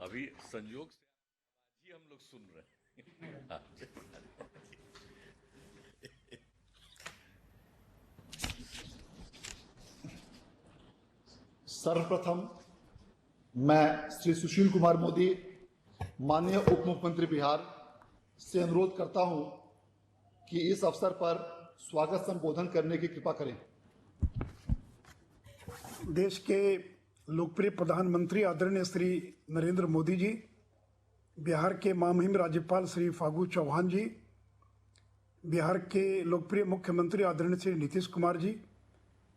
अभी संयोग से ही हम लोग सुन रहे हैं। हाँ। सर्वप्रथम मैं श्री सुशील कुमार मोदी, माननीय उप मुख्यमंत्री बिहार से अनुरोध करता हूं कि इस अवसर पर स्वागत संबोधन करने की कृपा करें। देश के लोकप्रिय प्रधानमंत्री आदरणीय श्री नरेंद्र मोदी जी, बिहार के महामहिम राज्यपाल श्री फागू चौहान जी, बिहार के लोकप्रिय मुख्यमंत्री आदरणीय श्री नीतीश कुमार जी,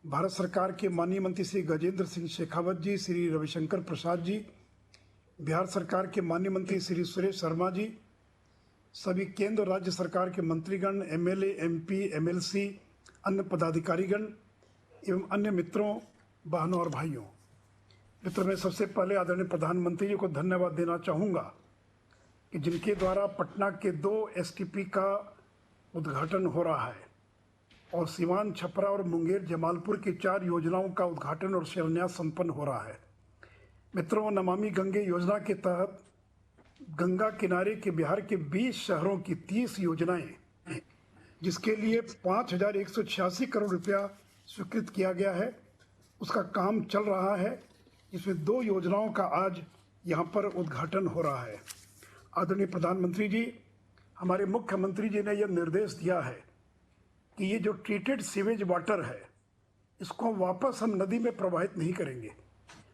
भारत सरकार के माननीय मंत्री श्री गजेंद्र सिंह शेखावत जी, श्री रविशंकर प्रसाद जी, बिहार सरकार के माननीय मंत्री श्री सुरेश शर्मा जी, सभी केंद्र और राज्य सरकार के मंत्रीगण, एमएलए, एमपी, एमएलसी, अन्य पदाधिकारीगण एवं अन्य मित्रों, बहनों और भाइयों। मित्रों, मैं सबसे पहले आदरणीय प्रधानमंत्री जी को धन्यवाद देना चाहूँगा कि जिनके द्वारा पटना के 2 एसटीपी का उद्घाटन हो रहा है और सीवान, छपरा और मुंगेर, जमालपुर की 4 योजनाओं का उद्घाटन और शिलान्यास संपन्न हो रहा है। मित्रों, नमामि गंगे योजना के तहत गंगा किनारे के बिहार के 20 शहरों की 30 योजनाएं, जिसके लिए 5,186 करोड़ रुपया स्वीकृत किया गया है, उसका काम चल रहा है। इसमें 2 योजनाओं का आज यहाँ पर उद्घाटन हो रहा है। आदरणीय प्रधानमंत्री जी, हमारे मुख्यमंत्री जी ने यह निर्देश दिया है कि ये जो ट्रीटेड सीवेज वाटर है, इसको वापस हम नदी में प्रवाहित नहीं करेंगे,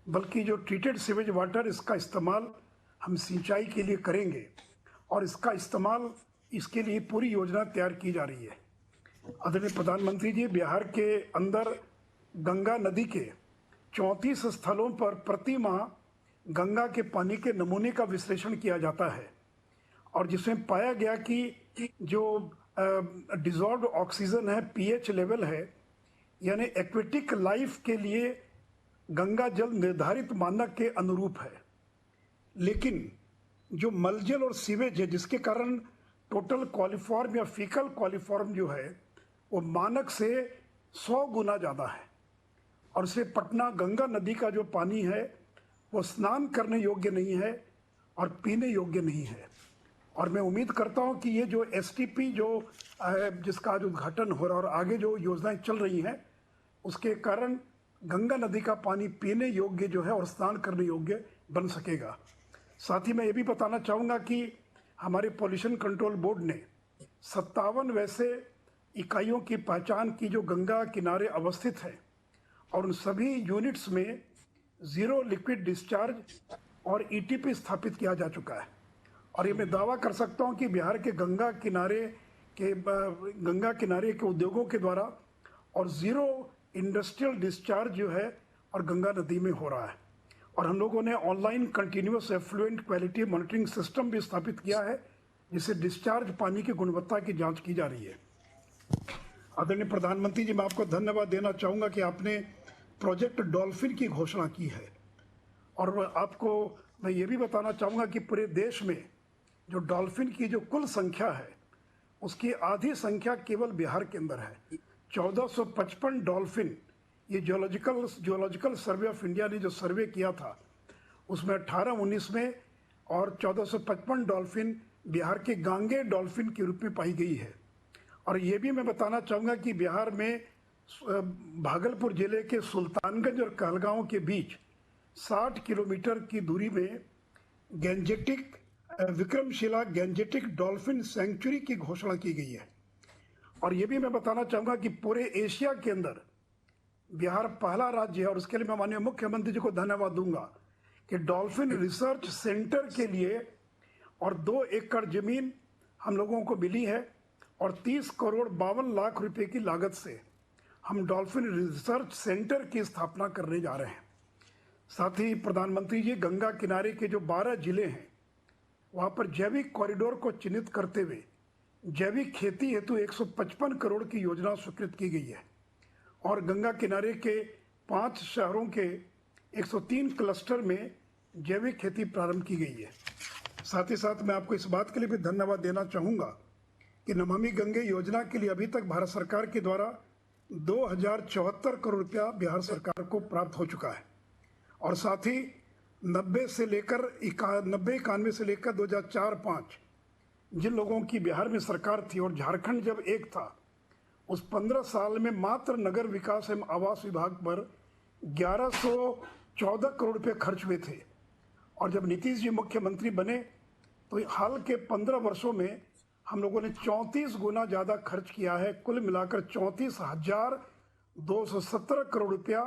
बल्कि जो ट्रीटेड सीवेज वाटर, इसका इस्तेमाल हम सिंचाई के लिए करेंगे और इसका इस्तेमाल, इसके लिए पूरी योजना तैयार की जा रही है। आदरणीय प्रधानमंत्री जी, बिहार के अंदर गंगा नदी के 34 स्थलों पर प्रति माह गंगा के पानी के नमूने का विश्लेषण किया जाता है और जिसमें पाया गया कि जो डिजॉल्व्ड ऑक्सीजन है, पीएच लेवल है, यानी एक्वेटिक लाइफ के लिए गंगा जल निर्धारित मानक के अनुरूप है। लेकिन जो मलजल और सीवेज है, जिसके कारण टोटल कॉलीफॉर्म या फीकल कॉलीफॉर्म जो है वो मानक से 100 गुना ज़्यादा है और इससे पटना गंगा नदी का जो पानी है वो स्नान करने योग्य नहीं है और पीने योग्य नहीं है। और मैं उम्मीद करता हूं कि ये जो एसटीपी जो जिसका आज उद्घाटन हो रहा है और आगे जो योजनाएं चल रही हैं, उसके कारण गंगा नदी का पानी पीने योग्य जो है और स्नान करने योग्य बन सकेगा। साथ ही मैं ये भी बताना चाहूँगा कि हमारे पॉल्यूशन कंट्रोल बोर्ड ने 57 वैसे इकाइयों की पहचान की जो गंगा किनारे अवस्थित है और उन सभी यूनिट्स में 0 लिक्विड डिस्चार्ज और ईटीपी स्थापित किया जा चुका है। और ये मैं दावा कर सकता हूँ कि बिहार के गंगा किनारे के उद्योगों के द्वारा और 0 इंडस्ट्रियल डिस्चार्ज जो है और गंगा नदी में हो रहा है। और हम लोगों ने online continuous effluent quality monitoring system भी स्थापित किया है, जिससे डिस्चार्ज पानी की गुणवत्ता की जांच की जा रही है। आदरणीय प्रधानमंत्री जी, मैं आपको धन्यवाद देना चाहूँगा कि आपने प्रोजेक्ट डॉल्फिन की घोषणा की है और आपको मैं ये भी बताना चाहूँगा कि पूरे देश में जो डॉल्फिन की जो कुल संख्या है, उसकी आधी संख्या केवल बिहार के अंदर है। 1455 डॉल्फिन, ये जियोलॉजिकल सर्वे ऑफ इंडिया ने जो सर्वे किया था उसमें 18-19 में और 1455 डॉल्फिन बिहार के गांगे डॉल्फिन के रूप में पाई गई है। और ये भी मैं बताना चाहूँगा कि बिहार में भागलपुर जिले के सुल्तानगंज और कहलगांव के बीच 60 किलोमीटर की दूरी में विक्रमशिला गैंजेटिक डॉल्फिन सेंचुरी की घोषणा की गई है। और ये भी मैं बताना चाहूँगा कि पूरे एशिया के अंदर बिहार पहला राज्य है और उसके लिए मैं माननीय मुख्यमंत्री जी को धन्यवाद दूंगा कि डॉल्फिन रिसर्च सेंटर के लिए और 2 एकड़ जमीन हम लोगों को मिली है और 30 करोड़ 52 लाख रुपए की लागत से हम डॉल्फिन रिसर्च सेंटर की स्थापना करने जा रहे हैं। साथ ही प्रधानमंत्री जी, गंगा किनारे के जो 12 जिले हैं वहाँ पर जैविक कॉरिडोर को चिन्हित करते हुए जैविक खेती हेतु 155 करोड़ की योजना स्वीकृत की गई है और गंगा किनारे के 5 शहरों के 103 क्लस्टर में जैविक खेती प्रारंभ की गई है। साथ ही साथ मैं आपको इस बात के लिए भी धन्यवाद देना चाहूँगा कि नमामि गंगे योजना के लिए अभी तक भारत सरकार के द्वारा 2074 करोड़ रुपया बिहार सरकार को प्राप्त हो चुका है और साथ ही 90 से लेकर 91 से लेकर 2004-05 जिन लोगों की बिहार में सरकार थी और झारखंड जब एक था, उस 15 साल में मात्र नगर विकास एवं आवास विभाग पर 1114 करोड़ रुपए खर्च हुए थे। और जब नीतीश जी मुख्यमंत्री बने तो हाल के 15 वर्षों में हम लोगों ने 34 गुना ज़्यादा खर्च किया है। कुल मिलाकर 34,217 करोड़ रुपया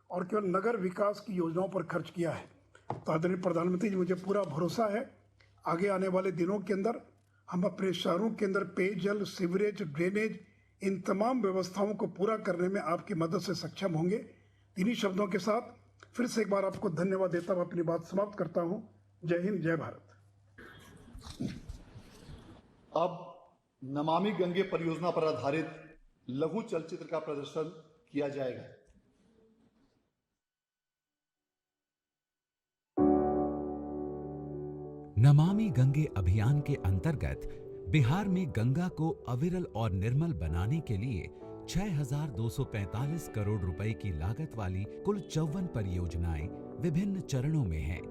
और केवल नगर विकास की योजनाओं पर खर्च किया है। तो आदरणीय प्रधानमंत्री जी, मुझे पूरा भरोसा है आगे आने वाले दिनों के अंदर हम अपने शहरों के अंदर पेयजल, सीवरेज, ड्रेनेज, इन तमाम व्यवस्थाओं को पूरा करने में आपकी मदद से सक्षम होंगे। इन्हीं शब्दों के साथ फिर से एक बार आपको धन्यवाद देता हुआ अपनी बात समाप्त करता हूँ। जय हिंद, जय भारत। अब नमामि गंगे परियोजना पर आधारित लघु चलचित्र का प्रदर्शन किया जाएगा। नमामि गंगे अभियान के अंतर्गत बिहार में गंगा को अविरल और निर्मल बनाने के लिए 6,245 करोड़ रुपए की लागत वाली कुल 54 परियोजनाएं विभिन्न चरणों में हैं।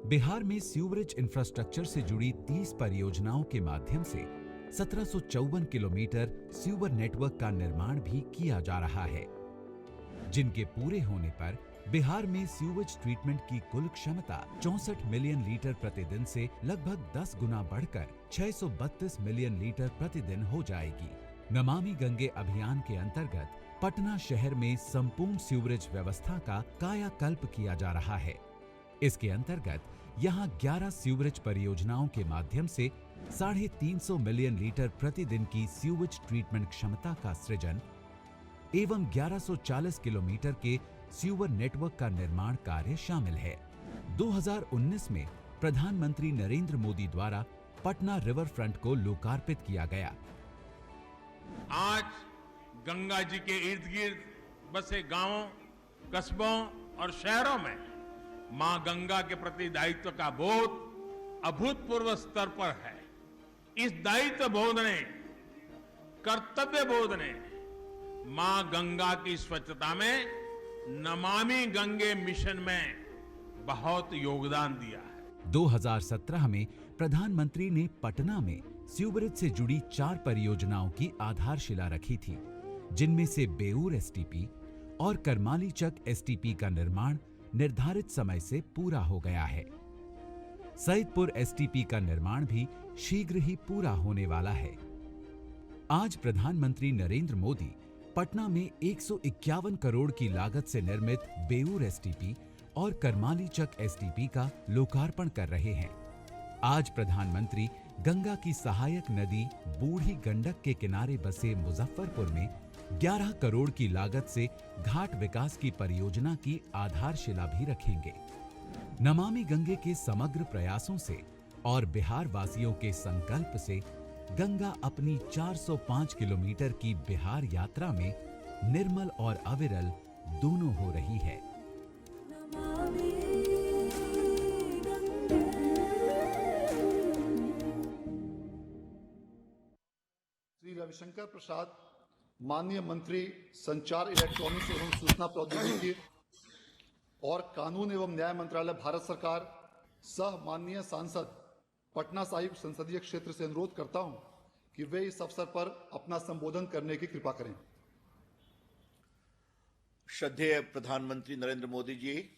बिहार में सीवरेज इंफ्रास्ट्रक्चर से जुड़ी 30 परियोजनाओं के माध्यम से 1754 किलोमीटर सीवर नेटवर्क का निर्माण भी किया जा रहा है, जिनके पूरे होने पर बिहार में सीवेज ट्रीटमेंट की कुल क्षमता 64 मिलियन लीटर प्रतिदिन से लगभग 10 गुना बढ़कर 632 मिलियन लीटर प्रतिदिन हो जाएगी। नमामि गंगे अभियान के अंतर्गत पटना शहर में संपूर्ण सीवरेज व्यवस्था का कायाकल्प किया जा रहा है। इसके अंतर्गत यहां 11 सीवरेज परियोजनाओं के माध्यम से 350 मिलियन लीटर प्रतिदिन की सीवेज ट्रीटमेंट क्षमता का सृजन एवं 1140 किलोमीटर के सीवर नेटवर्क का निर्माण कार्य शामिल है। 2019 में प्रधानमंत्री नरेंद्र मोदी द्वारा पटना रिवर फ्रंट को लोकार्पित किया गया। आज गंगा जी के इर्द गिर्द बसे गांवों, कस्बों और शहरों में मां गंगा के प्रति दायित्व का बोध अभूतपूर्व स्तर पर है। इस दायित्व बोध ने, कर्तव्य बोध ने मां गंगा की स्वच्छता में नमामि गंगे मिशन में बहुत योगदान दिया है। 2017 में प्रधानमंत्री ने पटना में सीवरेज से जुड़ी 4 परियोजनाओं की आधारशिला रखी थी, जिनमें से बेऊर एसटीपी और करमालीचक एसटीपी का निर्माण निर्धारित समय से पूरा हो गया है। सईदपुर एसटीपी का निर्माण भी शीघ्र ही पूरा होने वाला है। आज प्रधानमंत्री नरेंद्र मोदी पटना में 151 करोड़ की लागत से निर्मित बेऊर एसटीपी और करमालीचक एसटीपी का लोकार्पण कर रहे हैं। आज प्रधानमंत्री गंगा की सहायक नदी बूढ़ी गंडक के किनारे बसे मुजफ्फरपुर में 11 करोड़ की लागत से घाट विकास की परियोजना की आधारशिला भी रखेंगे। नमामि गंगे के समग्र प्रयासों से और बिहार वासियों के संकल्प से गंगा अपनी 405 किलोमीटर की बिहार यात्रा में निर्मल और अविरल दोनों हो रही है। श्री रविशंकर प्रसाद, माननीय मंत्री संचार, इलेक्ट्रॉनिक्स एवं सूचना प्रौद्योगिकी और कानून एवं न्याय मंत्रालय, भारत सरकार, सह माननीय सांसद पटना साहिब संसदीय क्षेत्र से अनुरोध करता हूं कि वे इस अवसर पर अपना संबोधन करने की कृपा करें। श्रद्धेय प्रधानमंत्री नरेंद्र मोदी जी,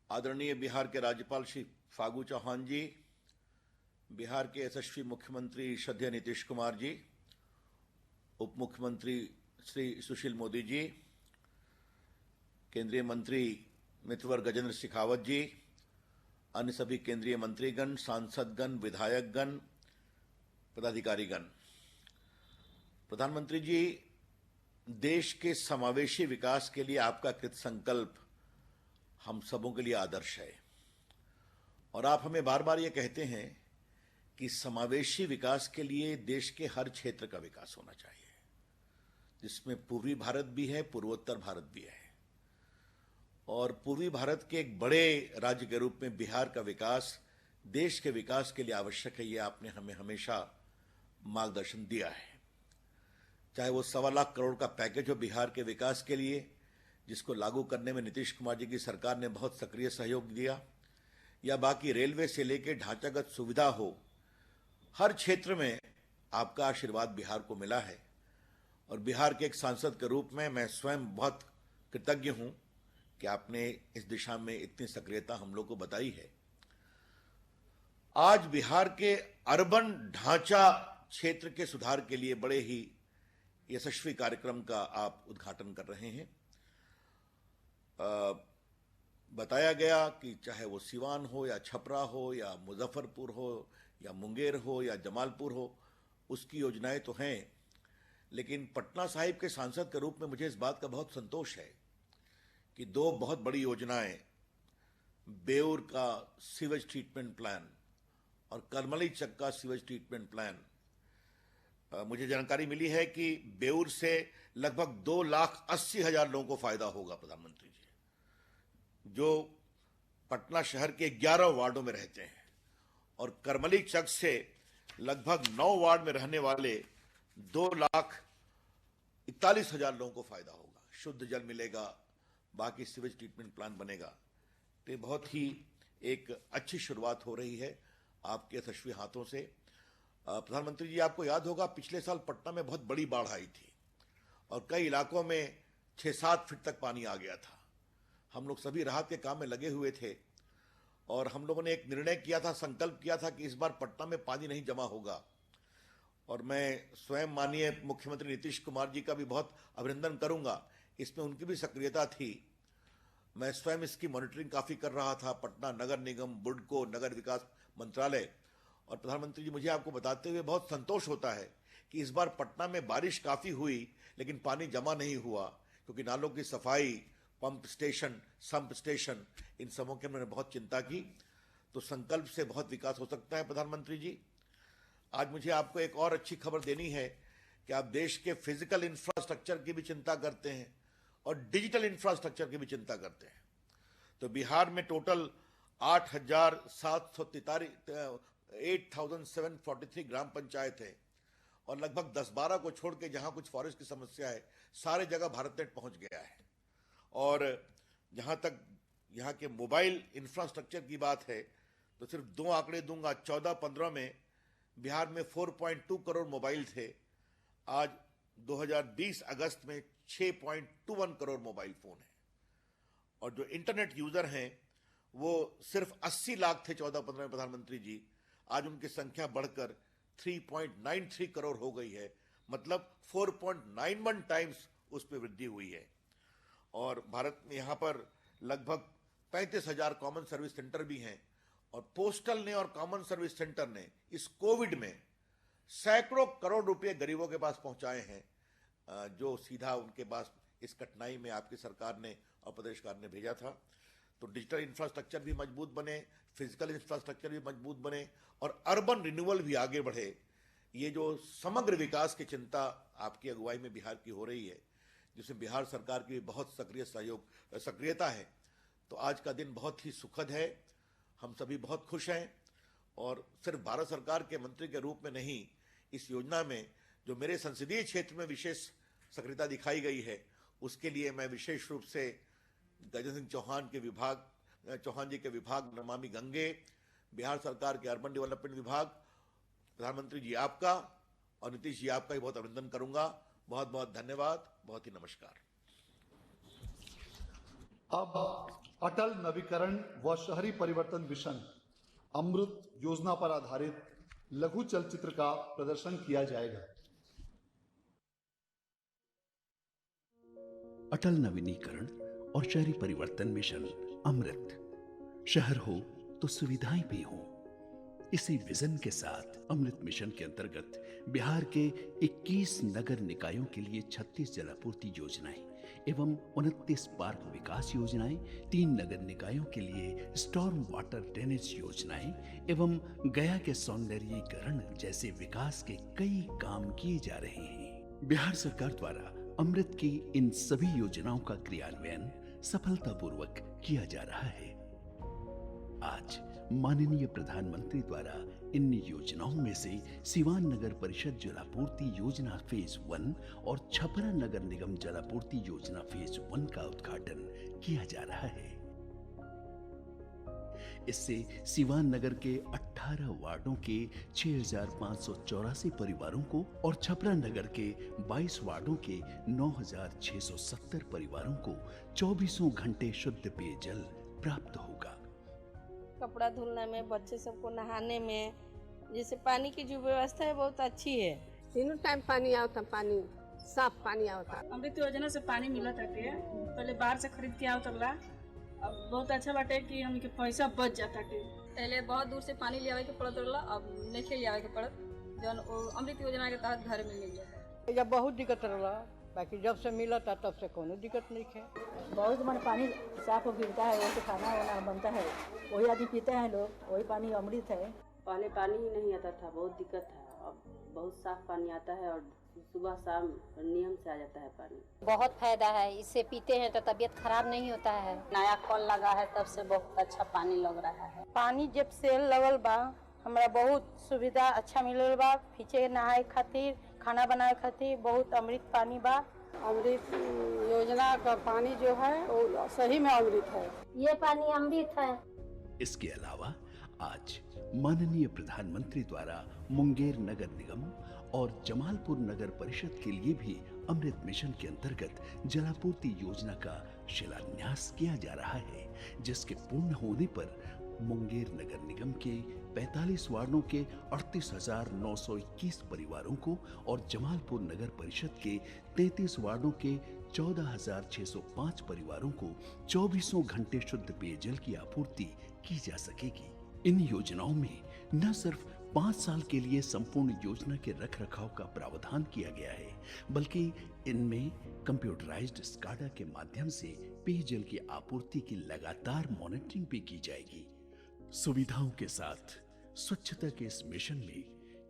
आदरणीय बिहार के राज्यपाल श्री फागू चौहान जी, बिहार के यशस्वी मुख्यमंत्री श्रद्धेय नीतीश कुमार जी, उप मुख्यमंत्री श्री सुशील मोदी जी, केंद्रीय मंत्री मित्रवर गजेंद्र शेखावत जी, अन्य सभी केंद्रीय मंत्रीगण, सांसदगण, विधायकगण, पदाधिकारीगण। प्रधानमंत्री जी, देश के समावेशी विकास के लिए आपका कृत संकल्प हम सबों के लिए आदर्श है और आप हमें बार बार ये कहते हैं कि समावेशी विकास के लिए देश के हर क्षेत्र का विकास होना चाहिए, जिसमें पूर्वी भारत भी है, पूर्वोत्तर भारत भी है। और पूर्वी भारत के एक बड़े राज्य के रूप में बिहार का विकास देश के विकास के लिए आवश्यक है, ये आपने हमें हमेशा मार्गदर्शन दिया है। चाहे वो 1.25 लाख करोड़ का पैकेज हो बिहार के विकास के लिए, जिसको लागू करने में नीतीश कुमार जी की सरकार ने बहुत सक्रिय सहयोग दिया, या बाकी रेलवे से लेकर ढांचागत सुविधा हो, हर क्षेत्र में आपका आशीर्वाद बिहार को मिला है। और बिहार के एक सांसद के रूप में मैं स्वयं बहुत कृतज्ञ हूं कि आपने इस दिशा में इतनी सक्रियता हम लोग को बताई है। आज बिहार के अर्बन ढांचा क्षेत्र के सुधार के लिए बड़े ही यशस्वी कार्यक्रम का आप उद्घाटन कर रहे हैं। बताया गया कि चाहे वो सिवान हो या छपरा हो या मुजफ्फरपुर हो या मुंगेर हो या जमालपुर हो, उसकी योजनाएं तो हैं, लेकिन पटना साहिब के सांसद के रूप में मुझे इस बात का बहुत संतोष है कि दो बहुत बड़ी योजनाएं, बेउर का सीवेज ट्रीटमेंट प्लान और करमली चक का सीवेज ट्रीटमेंट प्लान, मुझे जानकारी मिली है कि बेउर से लगभग 2,80,000 लोगों को फायदा होगा प्रधानमंत्री जी, जो पटना शहर के 11 वार्डों में रहते हैं, और करमली चक से लगभग 9 वार्ड में रहने वाले 2,41,000 लोगों को फायदा होगा। शुद्ध जल मिलेगा, बाकी सीवेज ट्रीटमेंट प्लान बनेगा। तो बहुत ही एक अच्छी शुरुआत हो रही है आपके यशस्वी हाथों से। प्रधानमंत्री जी, आपको याद होगा पिछले साल पटना में बहुत बड़ी बाढ़ आई थी और कई इलाकों में 6-7 फीट तक पानी आ गया था। हम लोग सभी राहत के काम में लगे हुए थे और हम लोगों ने एक निर्णय किया था, संकल्प किया था कि इस बार पटना में पानी नहीं जमा होगा। और मैं स्वयं माननीय मुख्यमंत्री नीतीश कुमार जी का भी बहुत अभिनंदन करूंगा, इसमें उनकी भी सक्रियता थी। मैं स्वयं इसकी मॉनिटरिंग काफी कर रहा था, पटना नगर निगम, बुडको, नगर विकास मंत्रालय। और प्रधानमंत्री जी, मुझे आपको बताते हुए बहुत संतोष होता है कि इस बार पटना में बारिश काफी हुई लेकिन पानी जमा नहीं हुआ, क्योंकि नालों की सफाई, पंप स्टेशन, संप स्टेशन, इन सबों की मैंने बहुत चिंता की। तो संकल्प से बहुत विकास हो सकता है। प्रधानमंत्री जी, आज मुझे आपको एक और अच्छी खबर देनी है कि आप देश के फिजिकल इंफ्रास्ट्रक्चर की भी चिंता करते हैं और डिजिटल इंफ्रास्ट्रक्चर की भी चिंता करते हैं। तो बिहार में टोटल 8,743 ग्राम पंचायत है और लगभग 10-12 को छोड़ के जहां कुछ फॉरेस्ट की समस्या है, सारे जगह भारत नेट पहुंच गया है। और जहां तक यहां के मोबाइल इंफ्रास्ट्रक्चर की बात है तो सिर्फ 2 आंकड़े दूंगा। 14-15 में बिहार में 4.2 करोड़ मोबाइल थे, आज 2020 अगस्त में 6.21 करोड़ मोबाइल फोन है। और जो इंटरनेट यूजर हैं वो सिर्फ 80 लाख थे 14-15 में प्रधानमंत्री जी, आज उनकी संख्या बढ़कर 3.93 करोड़ हो गई है, मतलब 4.91 टाइम्स उस पर वृद्धि हुई है। और भारत में यहाँ पर लगभग 35,000 कॉमन सर्विस सेंटर भी हैं और पोस्टल ने और कॉमन सर्विस सेंटर ने इस कोविड में सैकड़ों करोड़ रुपए गरीबों के पास पहुंचाए हैं, जो सीधा उनके पास इस कठिनाई में आपकी सरकार ने और प्रदेश सरकार ने भेजा था। तो डिजिटल इंफ्रास्ट्रक्चर भी मजबूत बने, फिजिकल इंफ्रास्ट्रक्चर भी मजबूत बने और अर्बन रिन्यूअल भी आगे बढ़े। ये जो समग्र विकास की चिंता आपकी अगुवाई में बिहार की हो रही है, जिसमें बिहार सरकार की भी बहुत सक्रियता है, तो आज का दिन बहुत ही सुखद है। हम सभी बहुत खुश हैं और सिर्फ भारत सरकार के मंत्री के रूप में नहीं, इस योजना में जो मेरे संसदीय क्षेत्र में विशेष सक्रियता दिखाई गई है, उसके लिए मैं विशेष रूप से गजेंद्र सिंह चौहान जी के विभाग नमामि गंगे, बिहार सरकार के अर्बन डेवलपमेंट विभाग, प्रधानमंत्री जी आपका और नीतीश जी आपका भी बहुत अभिनंदन करूंगा। बहुत बहुत धन्यवाद, बहुत ही नमस्कार। अब अटल नवीकरण व शहरी परिवर्तन मिशन अमृत योजना पर आधारित लघु चलचित्र का प्रदर्शन किया जाएगा। अटल नवीनीकरण और शहरी परिवर्तन मिशन अमृत। शहर हो तो सुविधाएं भी हो। इसी विजन के साथ अमृत मिशन के अंतर्गत बिहार के 21 नगर निकायों के लिए 36 जलापूर्ति योजनाएं एवं 29 पार्क विकास योजनाएं, 3 नगर निकायों के लिए स्टॉर्म वाटर ड्रेनेज योजनाएं एवं गया के सौंदर्यीकरण जैसे विकास के कई काम किए जा रहे हैं। बिहार सरकार द्वारा अमृत की इन सभी योजनाओं का क्रियान्वयन सफलतापूर्वक किया जा रहा है। आज माननीय प्रधानमंत्री द्वारा इन योजनाओं में से सिवान नगर परिषद जलापूर्ति योजना फेज 1 और छपरा नगर निगम जलापूर्ति योजना फेज 1 का उद्घाटन किया जा रहा है। इससे सिवान नगर के 18 वार्डों के 6,584 परिवारों को और छपरा नगर के 22 वार्डों के 9,670 परिवारों को 24 घंटे शुद्ध पेयजल प्राप्त होगा। कपड़ा धुलने में, बच्चे सबको नहाने में, जैसे पानी की जो व्यवस्था है बहुत अच्छी है। तीनों टाइम पानी आता, पानी साफ पानी आता। अमृत योजना से पानी मिला ताटे, पहले बाहर से खरीद के आवत अगला, अब बहुत अच्छा बाटे कि हमके पैसा बच जाता है। पहले बहुत दूर से पानी ले आवे के पड़त रहला, अब नहीं ले आवे के पड़त, जौन अमृत योजना के तहत घर में मिल जाता। जब बहुत दिक्कत रहला, बाकी जब से मिला था तब से कोनो दिक्कत नहीं है। बहुत मन पानी साफ हो गिरता है, वैसे खाना वाना बनता है, वही आदमी पीते हैं लोग, वही पानी अमृत है। पहले पानी ही नहीं आता था, बहुत दिक्कत था, अब बहुत साफ पानी आता है और सुबह शाम नियम से आ जाता है पानी। बहुत फायदा है, इससे पीते हैं तो तबीयत खराब नहीं होता है। नया कल लगा है तब से बहुत अच्छा पानी लग रहा है। पानी जब से लगल बा हमरा बहुत सुविधा अच्छा मिलल बा। पीछे नहाए खातिर, खाना बनाए खातिर बहुत अमृत पानी बा। अमृत योजना का पानी जो है वो सही में अमृत है। ये पानी अमृत है। इसके अलावा आज माननीय प्रधानमंत्री द्वारा मुंगेर नगर निगम और जमालपुर नगर परिषद के लिए भी अमृत मिशन के अंतर्गत जलापूर्ति योजना का शिलान्यास किया जा रहा है, जिसके पूर्ण होने पर मुंगेर नगर निगम के 45 वार्डों के 38,921 परिवारों को और जमालपुर नगर परिषद के 33 वार्डों के 14,605 परिवारों को 24 घंटे शुद्ध पेयजल की आपूर्ति की जा सकेगी। इन योजनाओं में न सिर्फ 5 साल के लिए संपूर्ण योजना के रखरखाव का प्रावधान किया गया है, बल्कि इनमें कंप्यूटराइज्ड स्काडा के माध्यम से पेयजल की आपूर्ति की लगातार मॉनिटरिंग भी की जाएगी। सुविधाओं के साथ स्वच्छता के इस मिशन में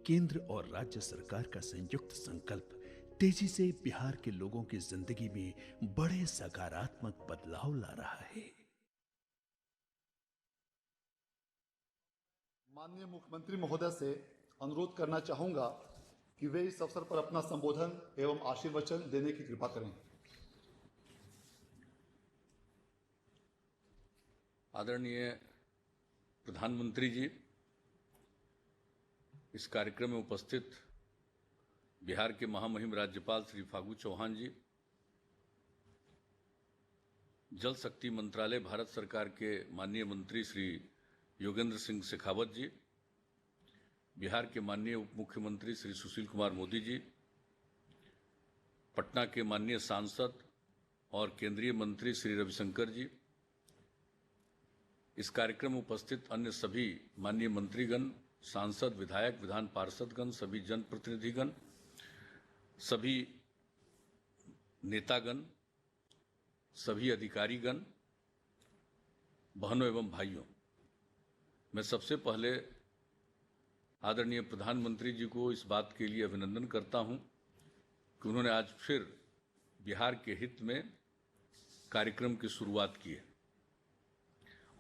केंद्र और राज्य सरकार का संयुक्त संकल्प तेजी से बिहार के लोगों की जिंदगी में बड़े सकारात्मक बदलाव ला रहा है। माननीय मुख्यमंत्री महोदय से अनुरोध करना चाहूंगा कि वे इस अवसर पर अपना संबोधन एवं आशीर्वचन देने की कृपा करें। आदरणीय प्रधानमंत्री जी, इस कार्यक्रम में उपस्थित बिहार के महामहिम राज्यपाल श्री फागू चौहान जी, जल शक्ति मंत्रालय भारत सरकार के माननीय मंत्री श्री योगेंद्र सिंह शेखावत जी, बिहार के माननीय उप मुख्यमंत्री श्री सुशील कुमार मोदी जी, पटना के माननीय सांसद और केंद्रीय मंत्री श्री रविशंकर जी, इस कार्यक्रम में उपस्थित अन्य सभी माननीय मंत्रीगण, सांसद, विधायक, विधान पार्षदगण, सभी जनप्रतिनिधिगण, सभी नेतागण, सभी अधिकारीगण, बहनों एवं भाइयों, मैं सबसे पहले आदरणीय प्रधानमंत्री जी को इस बात के लिए अभिनंदन करता हूं कि उन्होंने आज फिर बिहार के हित में कार्यक्रम की शुरुआत की है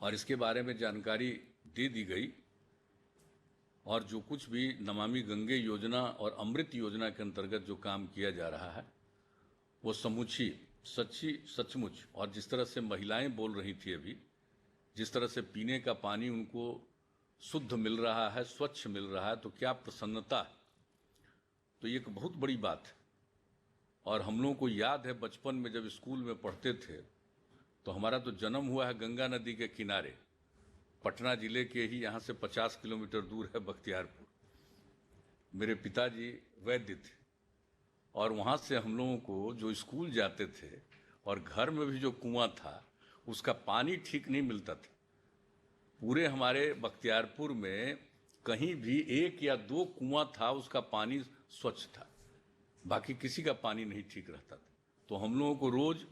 और इसके बारे में जानकारी दे दी गई और जो कुछ भी नमामि गंगे योजना और अमृत योजना के अंतर्गत जो काम किया जा रहा है वो समूची सचमुच, और जिस तरह से महिलाएं बोल रही थी अभी, जिस तरह से पीने का पानी उनको शुद्ध मिल रहा है, स्वच्छ मिल रहा है, तो क्या प्रसन्नता है। तो ये एक बहुत बड़ी बात है। और हम लोगों को याद है बचपन में जब स्कूल में पढ़ते थे तो हमारा तो जन्म हुआ है गंगा नदी के किनारे, पटना जिले के ही यहाँ से 50 किलोमीटर दूर है बख्तियारपुर। मेरे पिताजी वैद्य थे और वहाँ से हम लोगों को जो स्कूल जाते थे और घर में भी जो कुआं था उसका पानी ठीक नहीं मिलता था। पूरे हमारे बख्तियारपुर में कहीं भी 1 या 2 कुआं था, उसका पानी स्वच्छ था, बाकी किसी का पानी नहीं ठीक रहता था। तो हम लोगों को रोज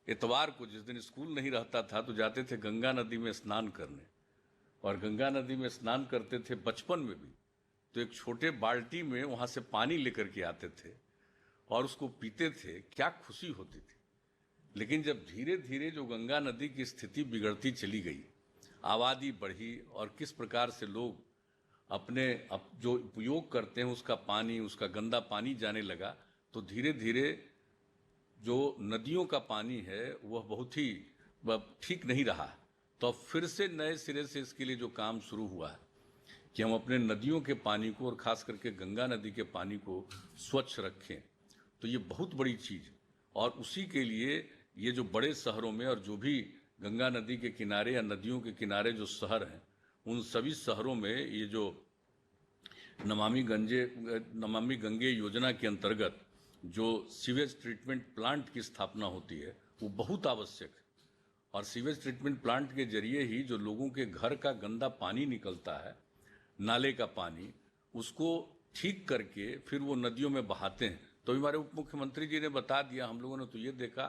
इतवार को, जिस दिन स्कूल नहीं रहता था, तो जाते थे गंगा नदी में स्नान करने, और गंगा नदी में स्नान करते थे बचपन में भी, तो एक छोटे बाल्टी में वहाँ से पानी लेकर के आते थे और उसको पीते थे, क्या खुशी होती थी। लेकिन जब धीरे धीरे जो गंगा नदी की स्थिति बिगड़ती चली गई आबादी बढ़ी और किस प्रकार से लोग अपने जो उपयोग करते हैं उसका पानी, उसका गंदा पानी जाने लगा, तो धीरे धीरे जो नदियों का पानी है वह बहुत ही ठीक नहीं रहा। तो फिर से नए सिरे से इसके लिए जो काम शुरू हुआ है कि हम अपने नदियों के पानी को और ख़ास करके गंगा नदी के पानी को स्वच्छ रखें, तो ये बहुत बड़ी चीज़। और उसी के लिए ये जो बड़े शहरों में और जो भी गंगा नदी के किनारे या नदियों के किनारे जो शहर हैं, उन सभी शहरों में ये जो नमामि गंगे योजना के अंतर्गत जो सीवेज ट्रीटमेंट प्लांट की स्थापना होती है वो बहुत आवश्यक है। और सीवेज ट्रीटमेंट प्लांट के जरिए ही जो लोगों के घर का गंदा पानी निकलता है, नाले का पानी, उसको ठीक करके फिर वो नदियों में बहाते हैं। तो हमारे उप मुख्यमंत्री जी ने बता दिया, हम लोगों ने तो ये देखा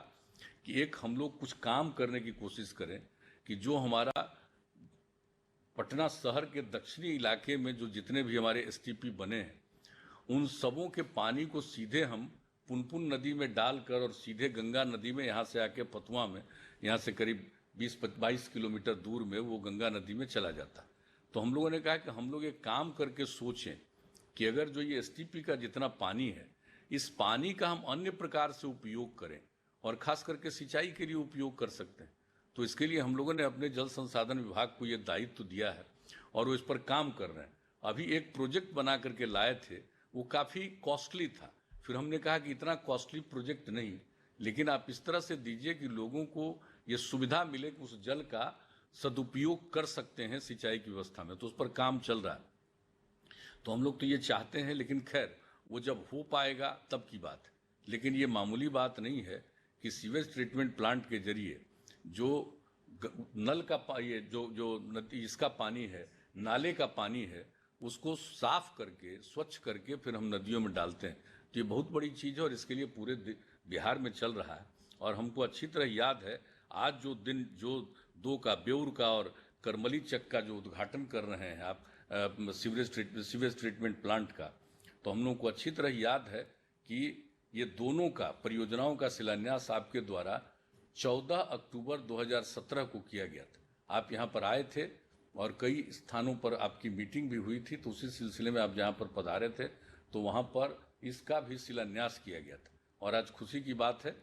कि एक हम लोग कुछ काम करने की कोशिश करें कि जो हमारा पटना शहर के दक्षिणी इलाके में जो जितने भी हमारे एसटीपी बने हैं, उन सबों के पानी को सीधे हम पुनपुन नदी में डालकर और सीधे गंगा नदी में यहाँ से आके फतुआ में, यहाँ से करीब 20-22 किलोमीटर दूर में वो गंगा नदी में चला जाता। तो हम लोगों ने कहा कि हम लोग एक काम करके सोचें कि अगर जो ये एसटीपी का जितना पानी है, इस पानी का हम अन्य प्रकार से उपयोग करें और ख़ास करके सिंचाई के लिए उपयोग कर सकते हैं। तो इसके लिए हम लोगों ने अपने जल संसाधन विभाग को ये दायित्व दिया है और वो इस पर काम कर रहे हैं। अभी एक प्रोजेक्ट बना करके लाए थे, वो काफ़ी कॉस्टली था। फिर हमने कहा कि इतना कॉस्टली प्रोजेक्ट नहीं, लेकिन आप इस तरह से दीजिए कि लोगों को ये सुविधा मिले कि उस जल का सदुपयोग कर सकते हैं सिंचाई की व्यवस्था में। तो उस पर काम चल रहा है। तो हम लोग तो ये चाहते हैं, लेकिन खैर वो जब हो पाएगा तब की बात है। लेकिन ये मामूली बात नहीं है कि सीवेज ट्रीटमेंट प्लांट के जरिए जो नल का ये जो नदी इसका पानी है, नाले का पानी है, उसको साफ करके स्वच्छ करके फिर हम नदियों में डालते हैं। तो ये बहुत बड़ी चीज़ है और इसके लिए पूरे बिहार में चल रहा है। और हमको अच्छी तरह याद है आज जो दिन जो 2 का बेउर का और करमली चक का जो उद्घाटन कर रहे हैं आप सीवेज ट्रीटमेंट प्लांट का, तो हम लोगों को अच्छी तरह याद है कि ये दोनों का परियोजनाओं का शिलान्यास आपके द्वारा 14 अक्टूबर 2017 को किया गया था। आप यहाँ पर आए थे और कई स्थानों पर आपकी मीटिंग भी हुई थी। तो उसी सिलसिले में आप जहाँ पर पधारे थे तो वहाँ पर इसका भी शिलान्यास किया गया था। और आज खुशी की बात है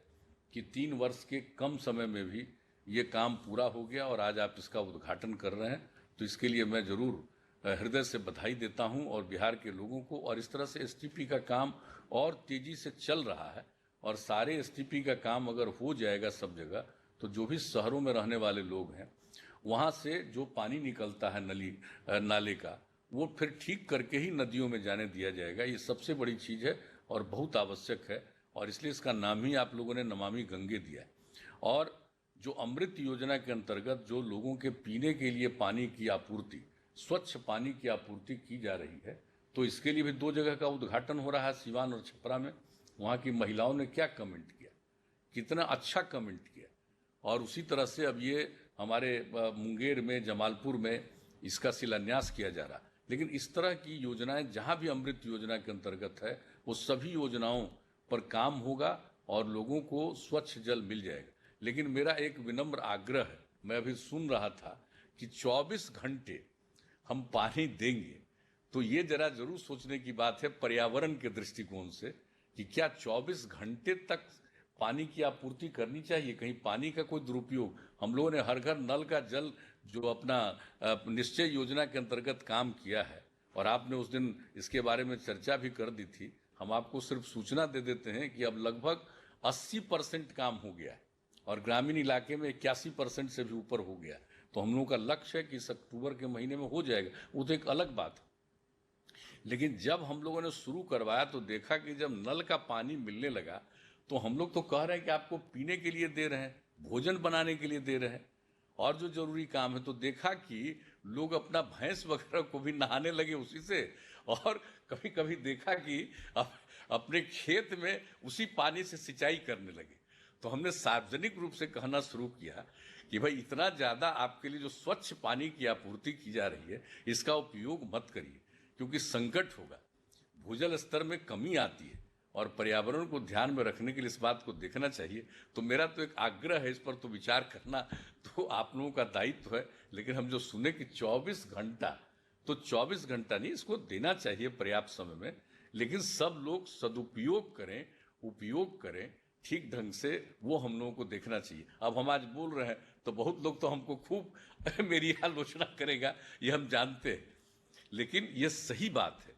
कि 3 वर्ष के कम समय में भी ये काम पूरा हो गया और आज आप इसका उद्घाटन कर रहे हैं। तो इसके लिए मैं ज़रूर हृदय से बधाई देता हूं और बिहार के लोगों को। और इस तरह से एसटीपी का काम और तेज़ी से चल रहा है और सारे एसटीपी का काम अगर हो जाएगा सब जगह, तो जो भी शहरों में रहने वाले लोग हैं वहाँ से जो पानी निकलता है नाले का, वो फिर ठीक करके ही नदियों में जाने दिया जाएगा। ये सबसे बड़ी चीज़ है और बहुत आवश्यक है और इसलिए इसका नाम ही आप लोगों ने नमामि गंगे दिया है। और जो अमृत योजना के अंतर्गत जो लोगों के पीने के लिए पानी की आपूर्ति, स्वच्छ पानी की आपूर्ति की जा रही है, तो इसके लिए भी 2 जगह का उद्घाटन हो रहा है, सिवान और छपरा में। वहाँ की महिलाओं ने क्या कमेंट किया, कितना अच्छा कमेंट किया। और उसी तरह से अब ये हमारे मुंगेर में, जमालपुर में इसका शिलान्यास किया जा रहा है। लेकिन इस तरह की योजनाएं जहाँ भी अमृत योजना के अंतर्गत है, वो सभी योजनाओं पर काम होगा और लोगों को स्वच्छ जल मिल जाएगा। लेकिन मेरा एक विनम्र आग्रह है, मैं अभी सुन रहा था कि 24 घंटे हम पानी देंगे, तो ये जरा जरूर सोचने की बात है पर्यावरण के दृष्टिकोण से कि क्या 24 घंटे तक पानी की आपूर्ति करनी चाहिए। कहीं पानी का कोई दुरुपयोग। हम लोगों ने हर घर नल का जल जो अपना निश्चय योजना के अंतर्गत काम किया है और आपने उस दिन इसके बारे में चर्चा भी कर दी थी। हम आपको सिर्फ सूचना दे देते हैं कि अब लगभग 80% काम हो गया है और ग्रामीण इलाके में 81% से भी ऊपर हो गया। तो हम लोगों का लक्ष्य है कि इस अक्टूबर के महीने में हो जाएगा। वो तो एक अलग बात है। लेकिन जब हम लोगों ने शुरू करवाया तो देखा कि जब नल का पानी मिलने लगा तो हम लोग तो कह रहे हैं कि आपको पीने के लिए दे रहे हैं, भोजन बनाने के लिए दे रहे हैं और जो जरूरी काम है। तो देखा कि लोग अपना भैंस वगैरह को भी नहाने लगे उसी से, और कभी कभी देखा कि अपने खेत में उसी पानी से सिंचाई करने लगे। तो हमने सार्वजनिक रूप से कहना शुरू किया कि भाई इतना ज़्यादा आपके लिए जो स्वच्छ पानी की आपूर्ति की जा रही है, इसका उपयोग मत करिए, क्योंकि संकट होगा, भूजल स्तर में कमी आती है और पर्यावरण को ध्यान में रखने के लिए इस बात को देखना चाहिए। तो मेरा तो एक आग्रह है, इस पर तो विचार करना तो आप लोगों का दायित्व है। लेकिन हम जो सुने कि 24 घंटा, तो 24 घंटा नहीं, इसको देना चाहिए पर्याप्त समय में, लेकिन सब लोग सदुपयोग करें, उपयोग करें ठीक ढंग से, वो हम लोगों को देखना चाहिए। अब हम आज बोल रहे हैं तो बहुत लोग तो हमको खूब मेरी आलोचना करेगा, ये हम जानते हैं, लेकिन ये सही बात है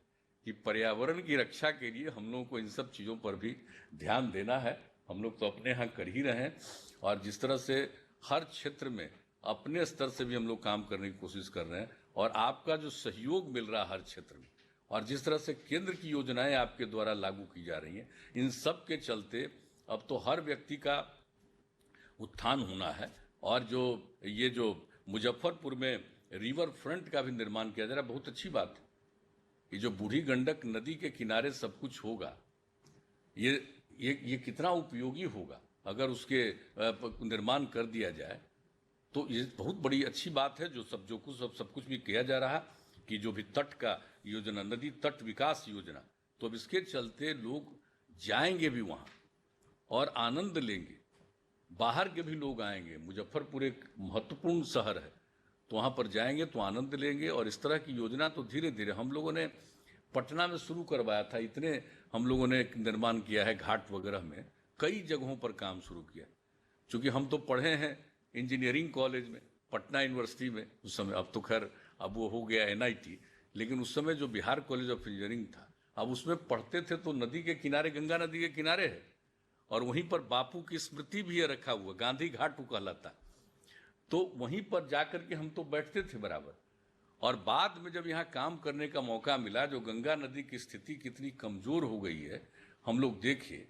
कि पर्यावरण की रक्षा के लिए हम लोगों को इन सब चीज़ों पर भी ध्यान देना है। हम लोग तो अपने यहाँ कर ही रहे हैं, और जिस तरह से हर क्षेत्र में अपने स्तर से भी हम लोग काम करने की कोशिश कर रहे हैं, और आपका जो सहयोग मिल रहा है हर क्षेत्र में, और जिस तरह से केंद्र की योजनाएं आपके द्वारा लागू की जा रही हैं, इन सब के चलते अब तो हर व्यक्ति का उत्थान होना है। और जो ये जो मुजफ्फरपुर में रिवर फ्रंट का भी निर्माण किया जा रहा है, बहुत अच्छी बात है। ये जो बूढ़ी गंडक नदी के किनारे सब कुछ होगा, ये कितना उपयोगी होगा अगर उसके निर्माण कर दिया जाए, तो ये बहुत बड़ी अच्छी बात है। जो सब कुछ भी किया जा रहा कि जो भी तट का योजना, नदी तट विकास योजना, तो अब इसके चलते लोग जाएंगे भी वहाँ और आनंद लेंगे। बाहर के भी लोग आएंगे। मुजफ्फरपुर एक महत्वपूर्ण शहर है, तो वहाँ पर जाएंगे तो आनंद लेंगे। और इस तरह की योजना तो धीरे धीरे हम लोगों ने पटना में शुरू करवाया था, इतने हम लोगों ने निर्माण किया है, घाट वगैरह में कई जगहों पर काम शुरू किया। चूँकि हम तो पढ़े हैं इंजीनियरिंग कॉलेज में, पटना यूनिवर्सिटी में उस समय, अब तो खैर अब वो हो गया NIT, लेकिन उस समय जो बिहार कॉलेज ऑफ इंजीनियरिंग था, अब उसमें पढ़ते थे तो नदी के किनारे, गंगा नदी के किनारे है, और वहीं पर बापू की स्मृति भी है रखा हुआ, गांधी घाट वो कहलाता। तो वहीं पर जाकर के हम तो बैठते थे बराबर। और बाद में जब यहाँ काम करने का मौका मिला, जो गंगा नदी की स्थिति कितनी कमजोर हो गई है हम लोग देखे,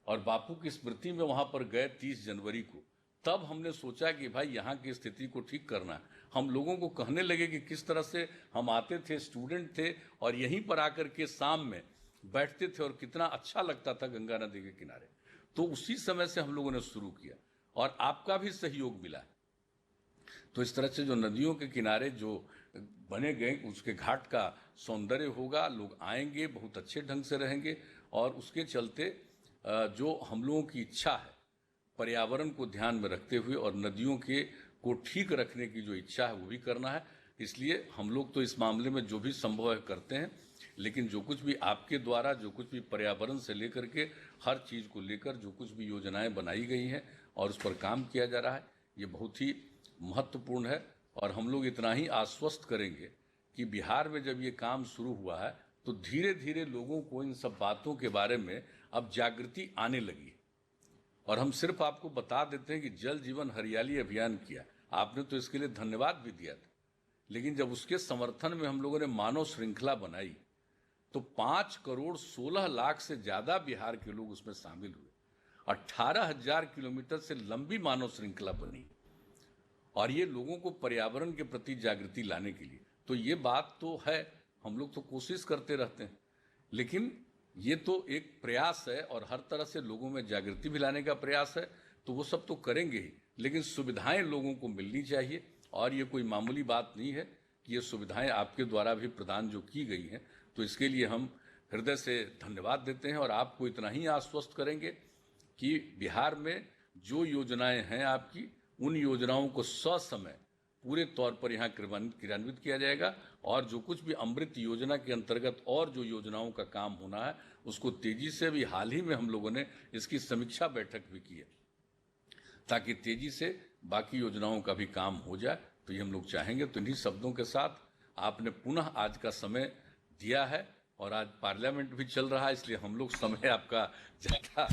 और बापू की स्मृति में वहाँ पर गए 30 जनवरी को, तब हमने सोचा कि भाई यहाँ की स्थिति को ठीक करना। हम लोगों को कहने लगे कि किस तरह से हम आते थे, स्टूडेंट थे, और यहीं पर आकर के शाम में बैठते थे और कितना अच्छा लगता था गंगा नदी के किनारे। तो उसी समय से हम लोगों ने शुरू किया और आपका भी सहयोग मिला। तो इस तरह से जो नदियों के किनारे जो बने गए, उसके घाट का सौंदर्य होगा, लोग आएंगे, बहुत अच्छे ढंग से रहेंगे। और उसके चलते जो हम लोगों की इच्छा है पर्यावरण को ध्यान में रखते हुए और नदियों के को ठीक रखने की जो इच्छा है वो भी करना है। इसलिए हम लोग तो इस मामले में जो भी संभव है करते हैं, लेकिन जो कुछ भी आपके द्वारा, जो कुछ भी पर्यावरण से लेकर के हर चीज़ को लेकर जो कुछ भी योजनाएं बनाई गई हैं और उस पर काम किया जा रहा है, ये बहुत ही महत्वपूर्ण है। और हम लोग इतना ही आश्वस्त करेंगे कि बिहार में जब ये काम शुरू हुआ है तो धीरे धीरे लोगों को इन सब बातों के बारे में अब जागृति आने लगी। और हम सिर्फ आपको बता देते हैं कि जल जीवन हरियाली अभियान किया, आपने तो इसके लिए धन्यवाद भी दिया था, लेकिन जब उसके समर्थन में हम लोगों ने मानव श्रृंखला बनाई तो 5 करोड़ 16 लाख से ज़्यादा बिहार के लोग उसमें शामिल हुए। 18,000 किलोमीटर से लंबी मानव श्रृंखला बनी, और ये लोगों को पर्यावरण के प्रति जागृति लाने के लिए। तो ये बात तो है, हम लोग तो कोशिश करते रहते हैं, लेकिन ये तो एक प्रयास है और हर तरह से लोगों में जागृति भी लाने का प्रयास है, तो वो सब तो करेंगे ही, लेकिन सुविधाएं लोगों को मिलनी चाहिए। और ये कोई मामूली बात नहीं है कि ये सुविधाएं आपके द्वारा भी प्रदान जो की गई हैं, तो इसके लिए हम हृदय से धन्यवाद देते हैं। और आपको इतना ही आश्वस्त करेंगे कि बिहार में जो योजनाएं हैं आपकी, उन योजनाओं को ससमय पूरे तौर पर यहाँ क्रियान्वित किया जाएगा। और जो कुछ भी अमृत योजना के अंतर्गत और जो योजनाओं का काम होना है, उसको तेजी से भी, हाल ही में हम लोगों ने इसकी समीक्षा बैठक भी की है, ताकि तेजी से बाकी योजनाओं का भी काम हो जाए। तो ये हम लोग चाहेंगे। तो इन्हीं शब्दों के साथ आपने पुनः आज का समय दिया है, और आज पार्लियामेंट भी चल रहा है, इसलिए हम लोग समय आपका ज़्यादा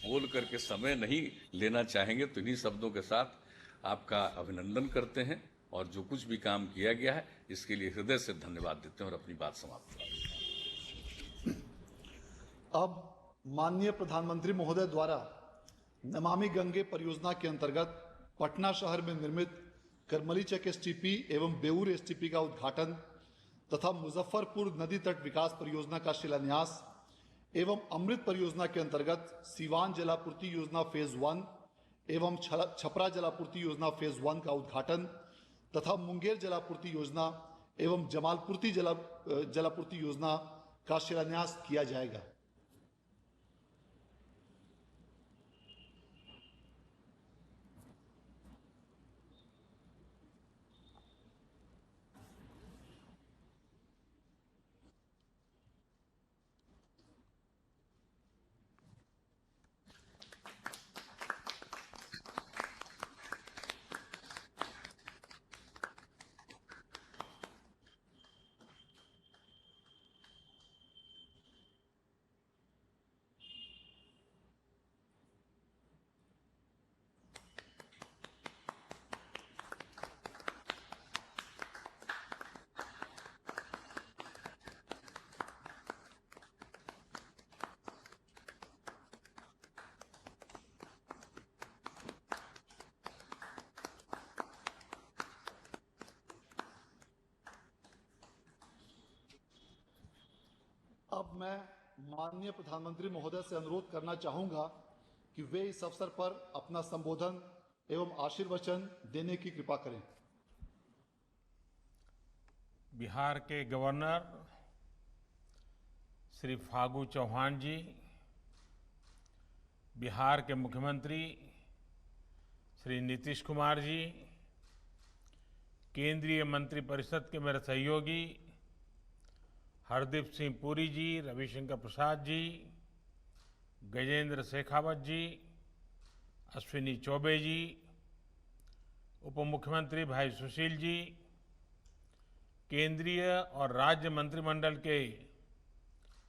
बोल करके समय नहीं लेना चाहेंगे। तो इन्हीं शब्दों के साथ आपका अभिनंदन करते हैं, और जो कुछ भी काम किया गया है इसके लिए हृदय से धन्यवाद देते हैं और अपनी बात समाप्त करते हैं। अब माननीय प्रधानमंत्री महोदय द्वारा नमामि गंगे परियोजना के अंतर्गत पटना शहर में निर्मित करमलीचक STP एवं बेऊर STP का उद्घाटन तथा मुजफ्फरपुर नदी तट विकास परियोजना का शिलान्यास एवं अमृत परियोजना के अंतर्गत सीवान जलापूर्ति योजना फेज 1 एवं छपरा जलापूर्ति योजना फेज 1 का उद्घाटन तथा मुंगेर जलापूर्ति योजना एवं जमालपुर जलापूर्ति योजना का शिलान्यास किया जाएगा। अब मैं माननीय प्रधानमंत्री महोदय से अनुरोध करना चाहूंगा कि वे इस अवसर पर अपना संबोधन एवं आशीर्वचन देने की कृपा करें। बिहार के गवर्नर श्री फागू चौहान जी, बिहार के मुख्यमंत्री श्री नीतीश कुमार जी, केंद्रीय मंत्रिपरिषद के मेरे सहयोगी हरदीप सिंह पुरी जी, रविशंकर प्रसाद जी, गजेंद्र शेखावत जी, अश्विनी चौबे जी, उप मुख्यमंत्री भाई सुशील जी, केंद्रीय और राज्य मंत्रिमंडल के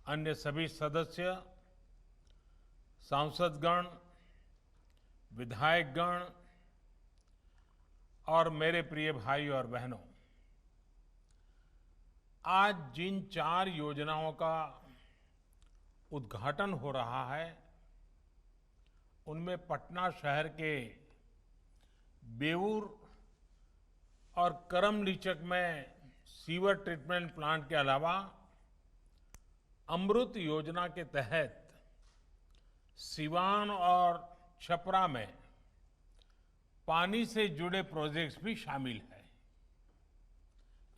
अन्य सभी सदस्य, सांसदगण, विधायकगण और मेरे प्रिय भाई और बहनों, आज जिन 4 योजनाओं का उद्घाटन हो रहा है, उनमें पटना शहर के बेऊर और करमलीचक में सीवर ट्रीटमेंट प्लांट के अलावा अमृत योजना के तहत सिवान और छपरा में पानी से जुड़े प्रोजेक्ट्स भी शामिल हैं।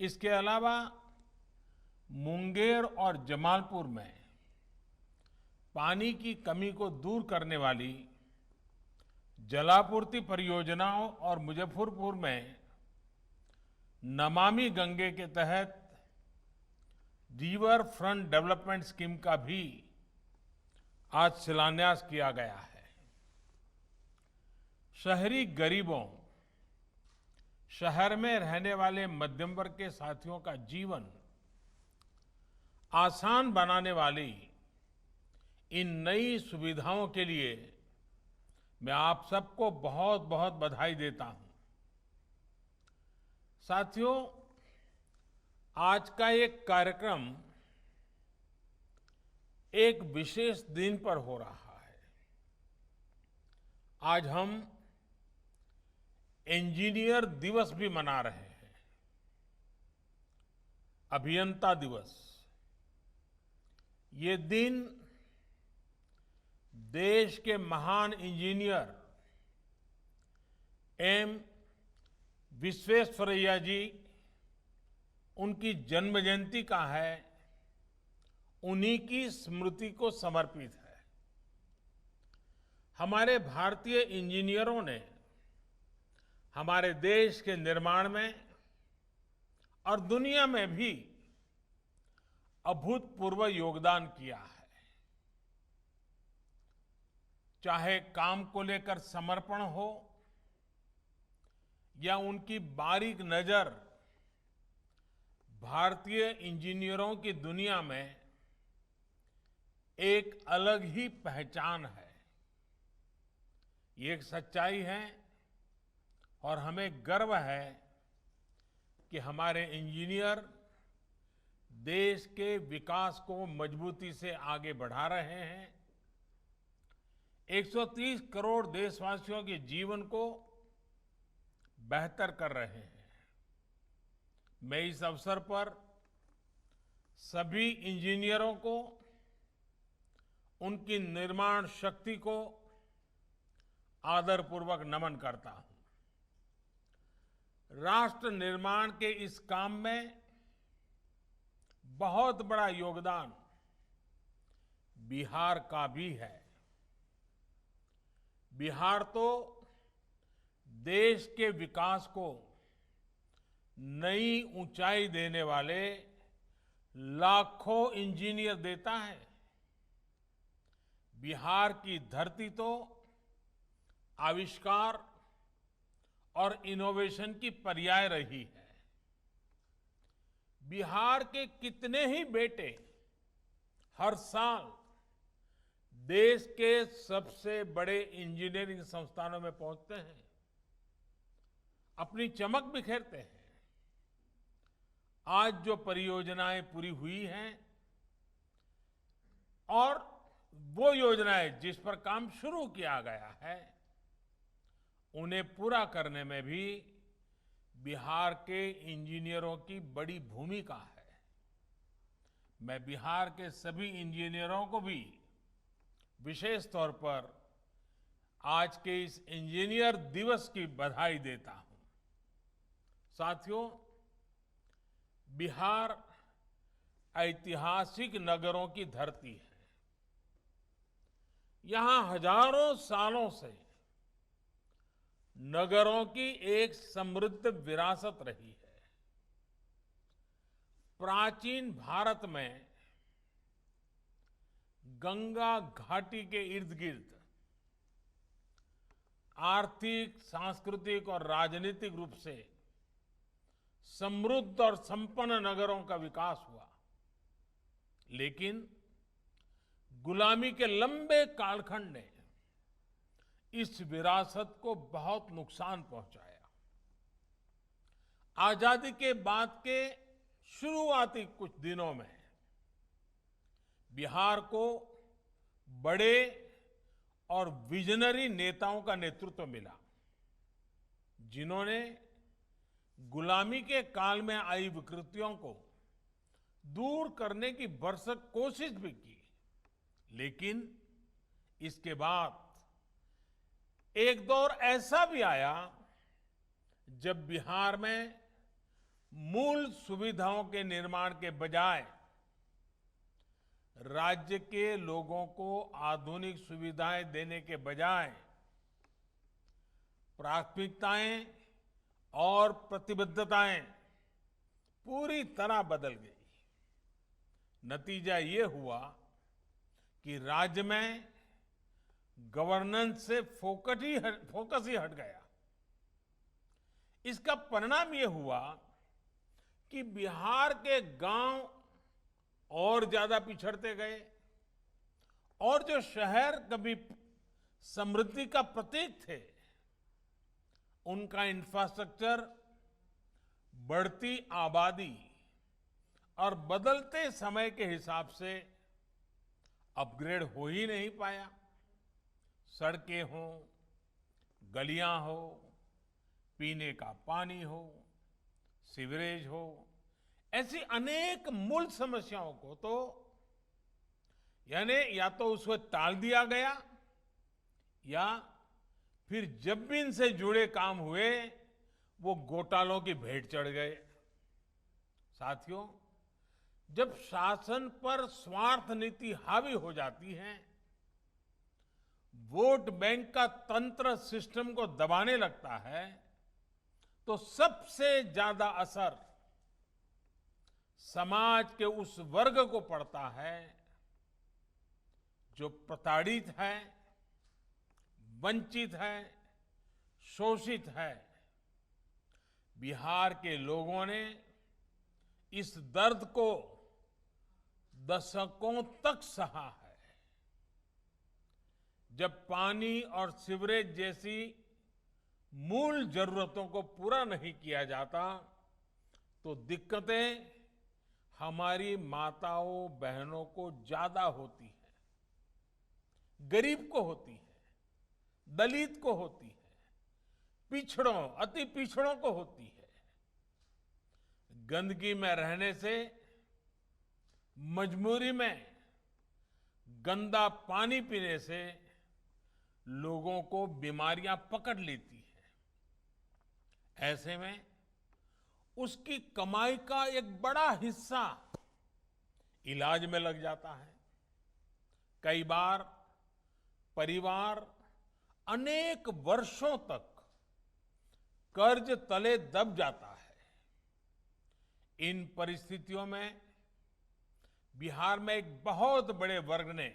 इसके अलावा मुंगेर और जमालपुर में पानी की कमी को दूर करने वाली जलापूर्ति परियोजनाओं और मुजफ्फरपुर में नमामि गंगे के तहत रिवर फ्रंट डेवलपमेंट स्कीम का भी आज शिलान्यास किया गया है। शहरी गरीबों, शहर में रहने वाले मध्यम वर्ग के साथियों का जीवन आसान बनाने वाली इन नई सुविधाओं के लिए मैं आप सबको बहुत बहुत बधाई देता हूं। साथियों, आज का एक कार्यक्रम एक विशेष दिन पर हो रहा है। आज हम इंजीनियर दिवस भी मना रहे हैं, अभियंता दिवस। ये दिन देश के महान इंजीनियर एम विश्वेश्वरैया जी, उनकी जन्म जयंती का है, उन्हीं की स्मृति को समर्पित है। हमारे भारतीय इंजीनियरों ने हमारे देश के निर्माण में और दुनिया में भी अभूतपूर्व योगदान किया है। चाहे काम को लेकर समर्पण हो या उनकी बारीक नजर भारतीय इंजीनियरों की दुनिया में एक अलग ही पहचान है। ये एक सच्चाई है और हमें गर्व है कि हमारे इंजीनियर देश के विकास को मजबूती से आगे बढ़ा रहे हैं। 130 करोड़ देशवासियों के जीवन को बेहतर कर रहे हैं। मैं इस अवसर पर सभी इंजीनियरों को, उनकी निर्माण शक्ति को आदरपूर्वक नमन करता हूं। राष्ट्र निर्माण के इस काम में बहुत बड़ा योगदान बिहार का भी है। बिहार तो देश के विकास को नई ऊंचाई देने वाले लाखों इंजीनियर देता है। बिहार की धरती तो आविष्कार और इनोवेशन की पर्याय रही है। बिहार के कितने ही बेटे हर साल देश के सबसे बड़े इंजीनियरिंग संस्थानों में पहुंचते हैं, अपनी चमक बिखेरते हैं। आज जो परियोजनाएं पूरी हुई हैं और वो योजनाएं जिस पर काम शुरू किया गया है, उन्हें पूरा करने में भी बिहार के इंजीनियरों की बड़ी भूमिका है। मैं बिहार के सभी इंजीनियरों को भी विशेष तौर पर आज के इस इंजीनियर दिवस की बधाई देता हूं। साथियों, बिहार ऐतिहासिक नगरों की धरती है। यहां हजारों सालों से नगरों की एक समृद्ध विरासत रही है। प्राचीन भारत में गंगा घाटी के इर्द गिर्द आर्थिक, सांस्कृतिक और राजनीतिक रूप से समृद्ध और संपन्न नगरों का विकास हुआ, लेकिन गुलामी के लंबे कालखंड ने इस विरासत को बहुत नुकसान पहुंचाया। आजादी के बाद के शुरुआती कुछ दिनों में बिहार को बड़े और विजनरी नेताओं का नेतृत्व मिला, जिन्होंने गुलामी के काल में आई विकृतियों को दूर करने की भरसक कोशिश भी की। लेकिन इसके बाद एक दौर ऐसा भी आया जब बिहार में मूल सुविधाओं के निर्माण के बजाय राज्य के लोगों को आधुनिक सुविधाएं देने के बजाय प्राथमिकताएं और प्रतिबद्धताएं पूरी तरह बदल गई। नतीजा ये हुआ कि राज्य में गवर्नेंस से फोकस ही हट गया। इसका परिणाम ये हुआ कि बिहार के गांव और ज्यादा पिछड़ते गए और जो शहर कभी समृद्धि का प्रतीक थे, उनका इंफ्रास्ट्रक्चर बढ़ती आबादी और बदलते समय के हिसाब से अपग्रेड हो ही नहीं पाया। सड़कें हो, गलियां हो, पीने का पानी हो, सीवरेज हो, ऐसी अनेक मूल समस्याओं को तो यानी या तो उसको टाल दिया गया या फिर जब भी इनसे जुड़े काम हुए वो घोटालों की भेंट चढ़ गए। साथियों, जब शासन पर स्वार्थ नीति हावी हो जाती है, वोट बैंक का तंत्र सिस्टम को दबाने लगता है, तो सबसे ज्यादा असर समाज के उस वर्ग को पड़ता है जो प्रताड़ित है, वंचित है, शोषित है। बिहार के लोगों ने इस दर्द को दशकों तक सहा है। जब पानी और सीवरेज जैसी मूल जरूरतों को पूरा नहीं किया जाता तो दिक्कतें हमारी माताओं बहनों को ज्यादा होती है, गरीब को होती है, दलित को होती है, पिछड़ों, अति पिछड़ों को होती है। गंदगी में रहने से मजबूरी में गंदा पानी पीने से लोगों को बीमारियां पकड़ लेती है। ऐसे में उसकी कमाई का एक बड़ा हिस्सा इलाज में लग जाता है। कई बार परिवार अनेक वर्षों तक कर्ज तले दब जाता है। इन परिस्थितियों में बिहार में एक बहुत बड़े वर्ग ने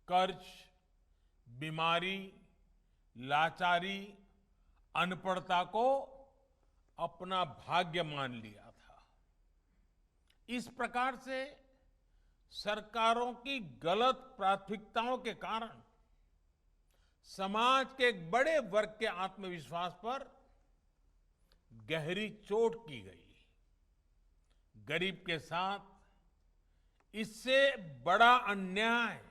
कर्ज, बीमारी, लाचारी, अनपढ़ता को अपना भाग्य मान लिया था। इस प्रकार से सरकारों की गलत प्राथमिकताओं के कारण समाज के एक बड़े वर्ग के आत्मविश्वास पर गहरी चोट की गई। गरीब के साथ इससे बड़ा अन्याय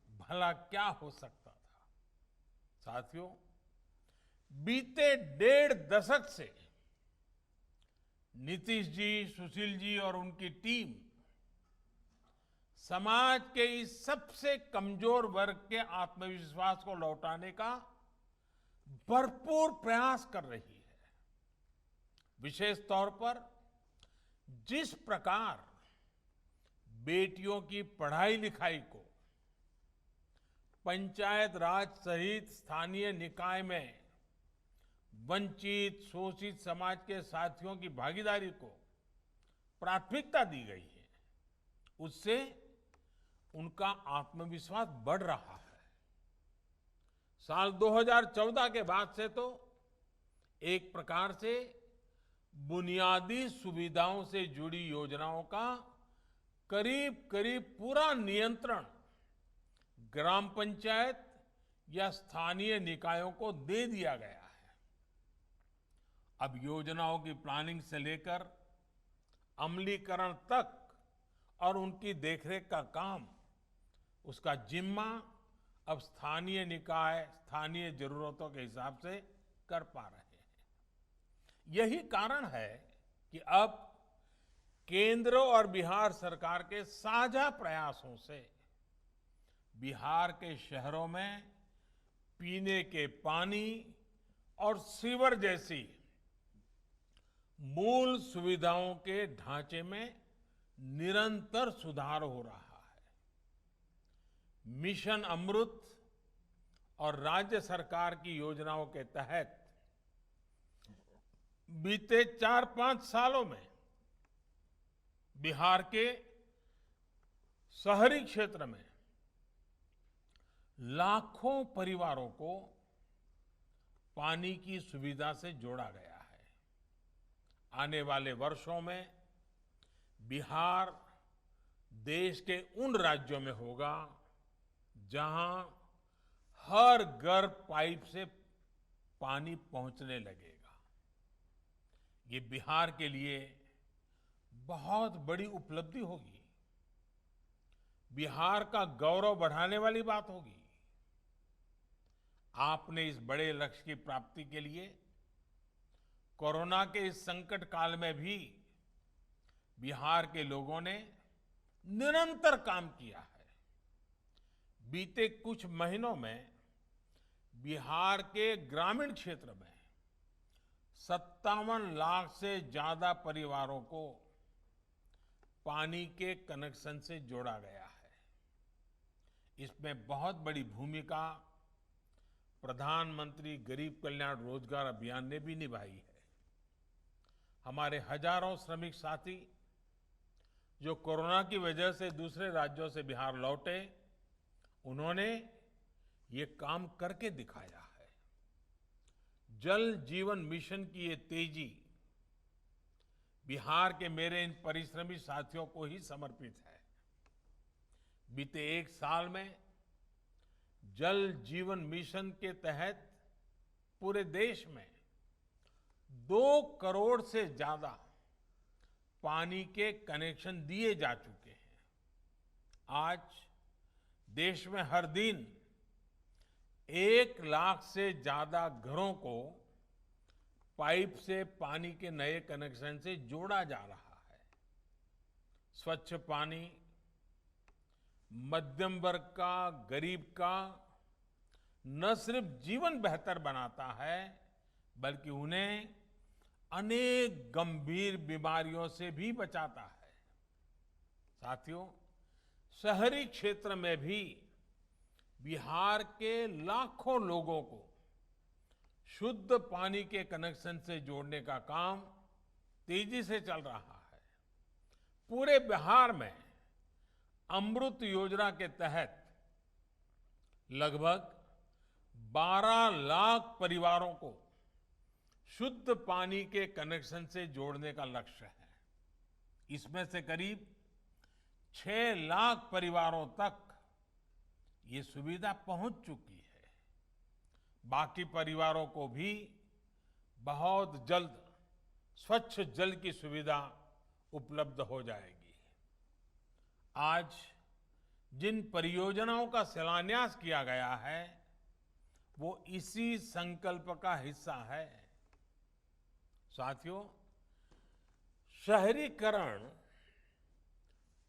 भला क्या हो सकता था। साथियों, बीते 1.5 दशक से नीतीश जी, सुशील जी और उनकी टीम समाज के इस सबसे कमजोर वर्ग के आत्मविश्वास को लौटाने का भरपूर प्रयास कर रही है। विशेष तौर पर जिस प्रकार बेटियों की पढ़ाई लिखाई को पंचायत राज सहित स्थानीय निकाय में वंचित शोषित समाज के साथियों की भागीदारी को प्राथमिकता दी गई है, उससे उनका आत्मविश्वास बढ़ रहा है। साल 2014 के बाद से तो एक प्रकार से बुनियादी सुविधाओं से जुड़ी योजनाओं का करीब करीब पूरा नियंत्रण ग्राम पंचायत या स्थानीय निकायों को दे दिया गया है। अब योजनाओं की प्लानिंग से लेकर अमलीकरण तक और उनकी देखरेख का काम, उसका जिम्मा अब स्थानीय निकाय स्थानीय जरूरतों के हिसाब से कर पा रहे हैं। यही कारण है कि अब केंद्र और बिहार सरकार के साझा प्रयासों से बिहार के शहरों में पीने के पानी और सीवर जैसी मूल सुविधाओं के ढांचे में निरंतर सुधार हो रहा है। मिशन अमृत और राज्य सरकार की योजनाओं के तहत बीते 4-5 सालों में बिहार के शहरी क्षेत्र में लाखों परिवारों को पानी की सुविधा से जोड़ा गया है। आने वाले वर्षों में बिहार देश के उन राज्यों में होगा जहां हर घर पाइप से पानी पहुंचने लगेगा। ये बिहार के लिए बहुत बड़ी उपलब्धि होगी, बिहार का गौरव बढ़ाने वाली बात होगी। आपने इस बड़े लक्ष्य की प्राप्ति के लिए कोरोना के इस संकट काल में भी बिहार के लोगों ने निरंतर काम किया है। बीते कुछ महीनों में बिहार के ग्रामीण क्षेत्र में 57 लाख से ज्यादा परिवारों को पानी के कनेक्शन से जोड़ा गया है। इसमें बहुत बड़ी भूमिका प्रधानमंत्री गरीब कल्याण रोजगार अभियान ने भी निभाई है। हमारे हजारों श्रमिक साथी जो कोरोना की वजह से दूसरे राज्यों से बिहार लौटे, उन्होंने ये काम करके दिखाया है। जल जीवन मिशन की ये तेजी बिहार के मेरे इन परिश्रमी साथियों को ही समर्पित है। बीते एक साल में जल जीवन मिशन के तहत पूरे देश में 2 करोड़ से ज्यादा पानी के कनेक्शन दिए जा चुके हैं। आज देश में हर दिन 1 लाख से ज्यादा घरों को पाइप से पानी के नए कनेक्शन से जोड़ा जा रहा है। स्वच्छ पानी मध्यम वर्ग का, गरीब का न सिर्फ जीवन बेहतर बनाता है, बल्कि उन्हें अनेक गंभीर बीमारियों से भी बचाता है। साथियों, शहरी क्षेत्र में भी बिहार के लाखों लोगों को शुद्ध पानी के कनेक्शन से जोड़ने का काम तेजी से चल रहा है। पूरे बिहार में अमृत योजना के तहत लगभग 12 लाख परिवारों को शुद्ध पानी के कनेक्शन से जोड़ने का लक्ष्य है। इसमें से करीब 6 लाख परिवारों तक ये सुविधा पहुंच चुकी है। बाकी परिवारों को भी बहुत जल्द स्वच्छ जल की सुविधा उपलब्ध हो जाएगी। आज जिन परियोजनाओं का शिलान्यास किया गया है, वो इसी संकल्प का हिस्सा है। साथियों, शहरीकरण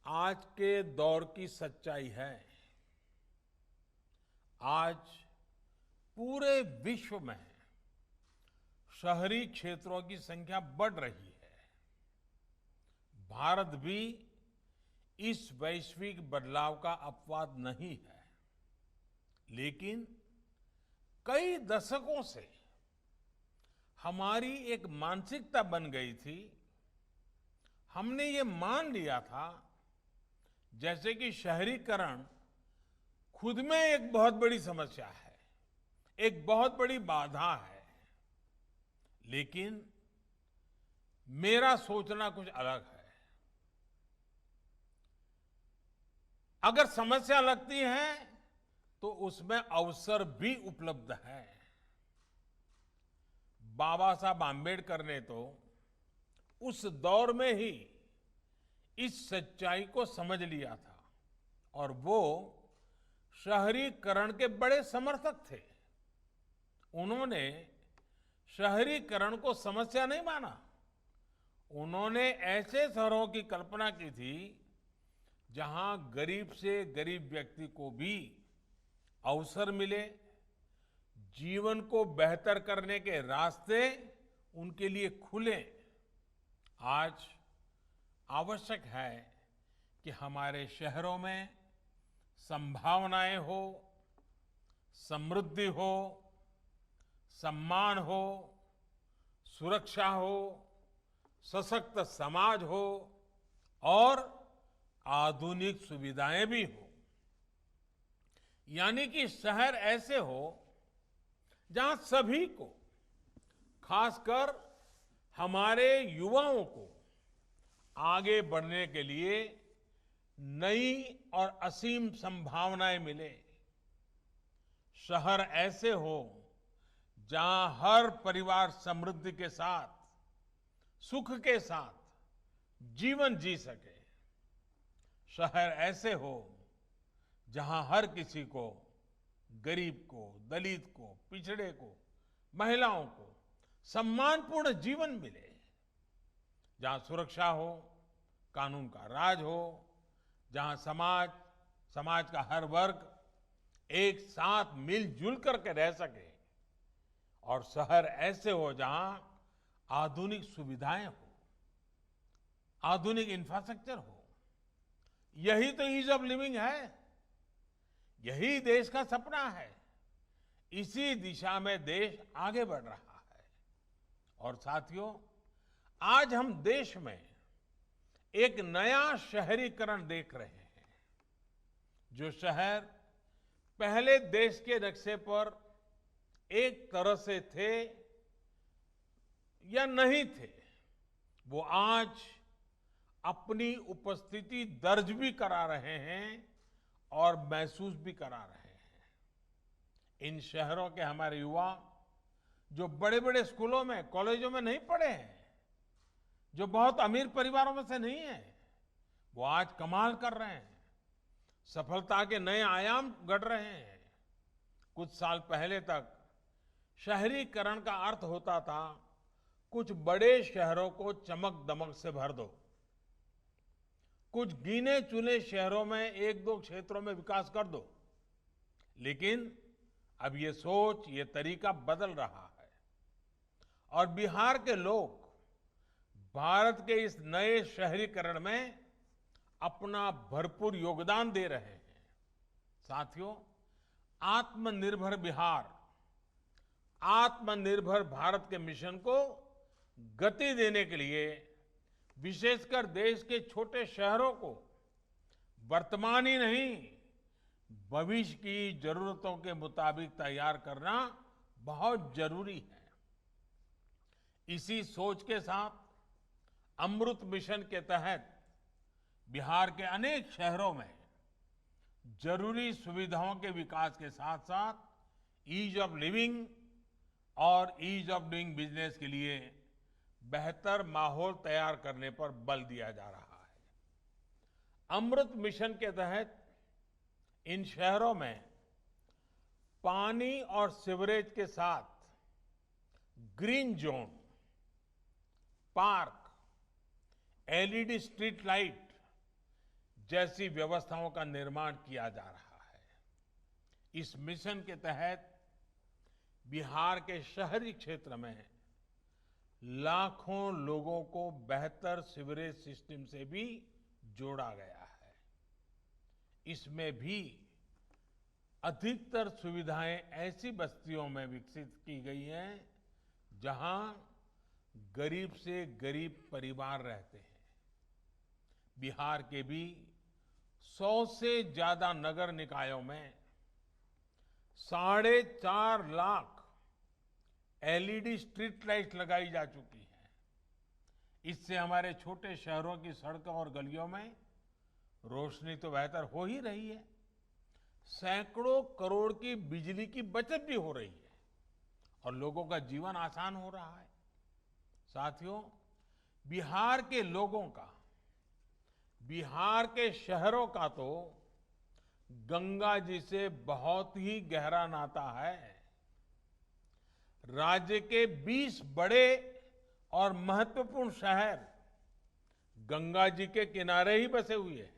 आज के दौर की सच्चाई है। आज पूरे विश्व में शहरी क्षेत्रों की संख्या बढ़ रही है। भारत भी इस वैश्विक बदलाव का अपवाद नहीं है, लेकिन कई दशकों से हमारी एक मानसिकता बन गई थी। हमने ये मान लिया था जैसे कि शहरीकरण खुद में एक बहुत बड़ी समस्या है, एक बहुत बड़ी बाधा है। लेकिन मेरा सोचना कुछ अलग है। अगर समस्या लगती है तो उसमें अवसर भी उपलब्ध है। बाबा साहब आम्बेडकर ने तो उस दौर में ही इस सच्चाई को समझ लिया था और वो शहरीकरण के बड़े समर्थक थे। उन्होंने शहरीकरण को समस्या नहीं माना। उन्होंने ऐसे शहरों की कल्पना की थी जहां गरीब से गरीब व्यक्ति को भी अवसर मिले, जीवन को बेहतर करने के रास्ते उनके लिए खुले। आज आवश्यक है कि हमारे शहरों में संभावनाएं हो, समृद्धि हो, सम्मान हो, सुरक्षा हो, सशक्त समाज हो और आधुनिक सुविधाएं भी हो। यानी कि शहर ऐसे हो जहां सभी को, खासकर हमारे युवाओं को आगे बढ़ने के लिए नई और असीम संभावनाएं मिले। शहर ऐसे हो जहां हर परिवार समृद्धि के साथ, सुख के साथ जीवन जी सके। शहर ऐसे हो जहां हर किसी को, गरीब को, दलित को, पिछड़े को, महिलाओं को सम्मानपूर्ण जीवन मिले। जहां सुरक्षा हो, कानून का राज हो, जहां समाज का हर वर्ग एक साथ मिलजुल करके रह सके। और शहर ऐसे हो जहां आधुनिक सुविधाएं हो, आधुनिक इंफ्रास्ट्रक्चर हो। यही तो ईज ऑफ लिविंग है, यही देश का सपना है। इसी दिशा में देश आगे बढ़ रहा है। और साथियों, आज हम देश में एक नया शहरीकरण देख रहे हैं। जो शहर पहले देश के नक्शे पर एक तरह से थे या नहीं थे, वो आज अपनी उपस्थिति दर्ज भी करा रहे हैं और महसूस भी करा रहे हैं। इन शहरों के हमारे युवा जो बड़े बड़े स्कूलों में, कॉलेजों में नहीं पढ़े हैं, जो बहुत अमीर परिवारों में से नहीं है, वो आज कमाल कर रहे हैं, सफलता के नए आयाम गढ़ रहे हैं। कुछ साल पहले तक शहरीकरण का अर्थ होता था कुछ बड़े शहरों को चमक दमक से भर दो, कुछ गिने चुने शहरों में एक दो क्षेत्रों में विकास कर दो। लेकिन अब ये सोच, ये तरीका बदल रहा है और बिहार के लोग भारत के इस नए शहरीकरण में अपना भरपूर योगदान दे रहे हैं। साथियों, आत्मनिर्भर बिहार, आत्मनिर्भर भारत के मिशन को गति देने के लिए विशेषकर देश के छोटे शहरों को वर्तमान ही नहीं, भविष्य की जरूरतों के मुताबिक तैयार करना बहुत जरूरी है। इसी सोच के साथ अमृत मिशन के तहत बिहार के अनेक शहरों में जरूरी सुविधाओं के विकास के साथ साथ ईज ऑफ लिविंग और ईज ऑफ डूइंग बिजनेस के लिए बेहतर माहौल तैयार करने पर बल दिया जा रहा है। अमृत मिशन के तहत इन शहरों में पानी और सीवरेज के साथ green zone, park, LED street light जैसी व्यवस्थाओं का निर्माण किया जा रहा है। इस मिशन के तहत बिहार के शहरी क्षेत्र में लाखों लोगों को बेहतर सीवरेज सिस्टम से भी जोड़ा गया है। इसमें भी अधिकतर सुविधाएं ऐसी बस्तियों में विकसित की गई हैं जहां गरीब से गरीब परिवार रहते हैं। बिहार के भी 100 से ज्यादा नगर निकायों में 4.5 लाख एलईडी स्ट्रीट लाइट लगाई जा चुकी है। इससे हमारे छोटे शहरों की सड़कों और गलियों में रोशनी तो बेहतर हो ही रही है, सैकड़ों करोड़ की बिजली की बचत भी हो रही है और लोगों का जीवन आसान हो रहा है। साथियों, बिहार के लोगों का, बिहार के शहरों का तो गंगा जी से बहुत ही गहरा नाता है। राज्य के 20 बड़े और महत्वपूर्ण शहर गंगा जी के किनारे ही बसे हुए हैं।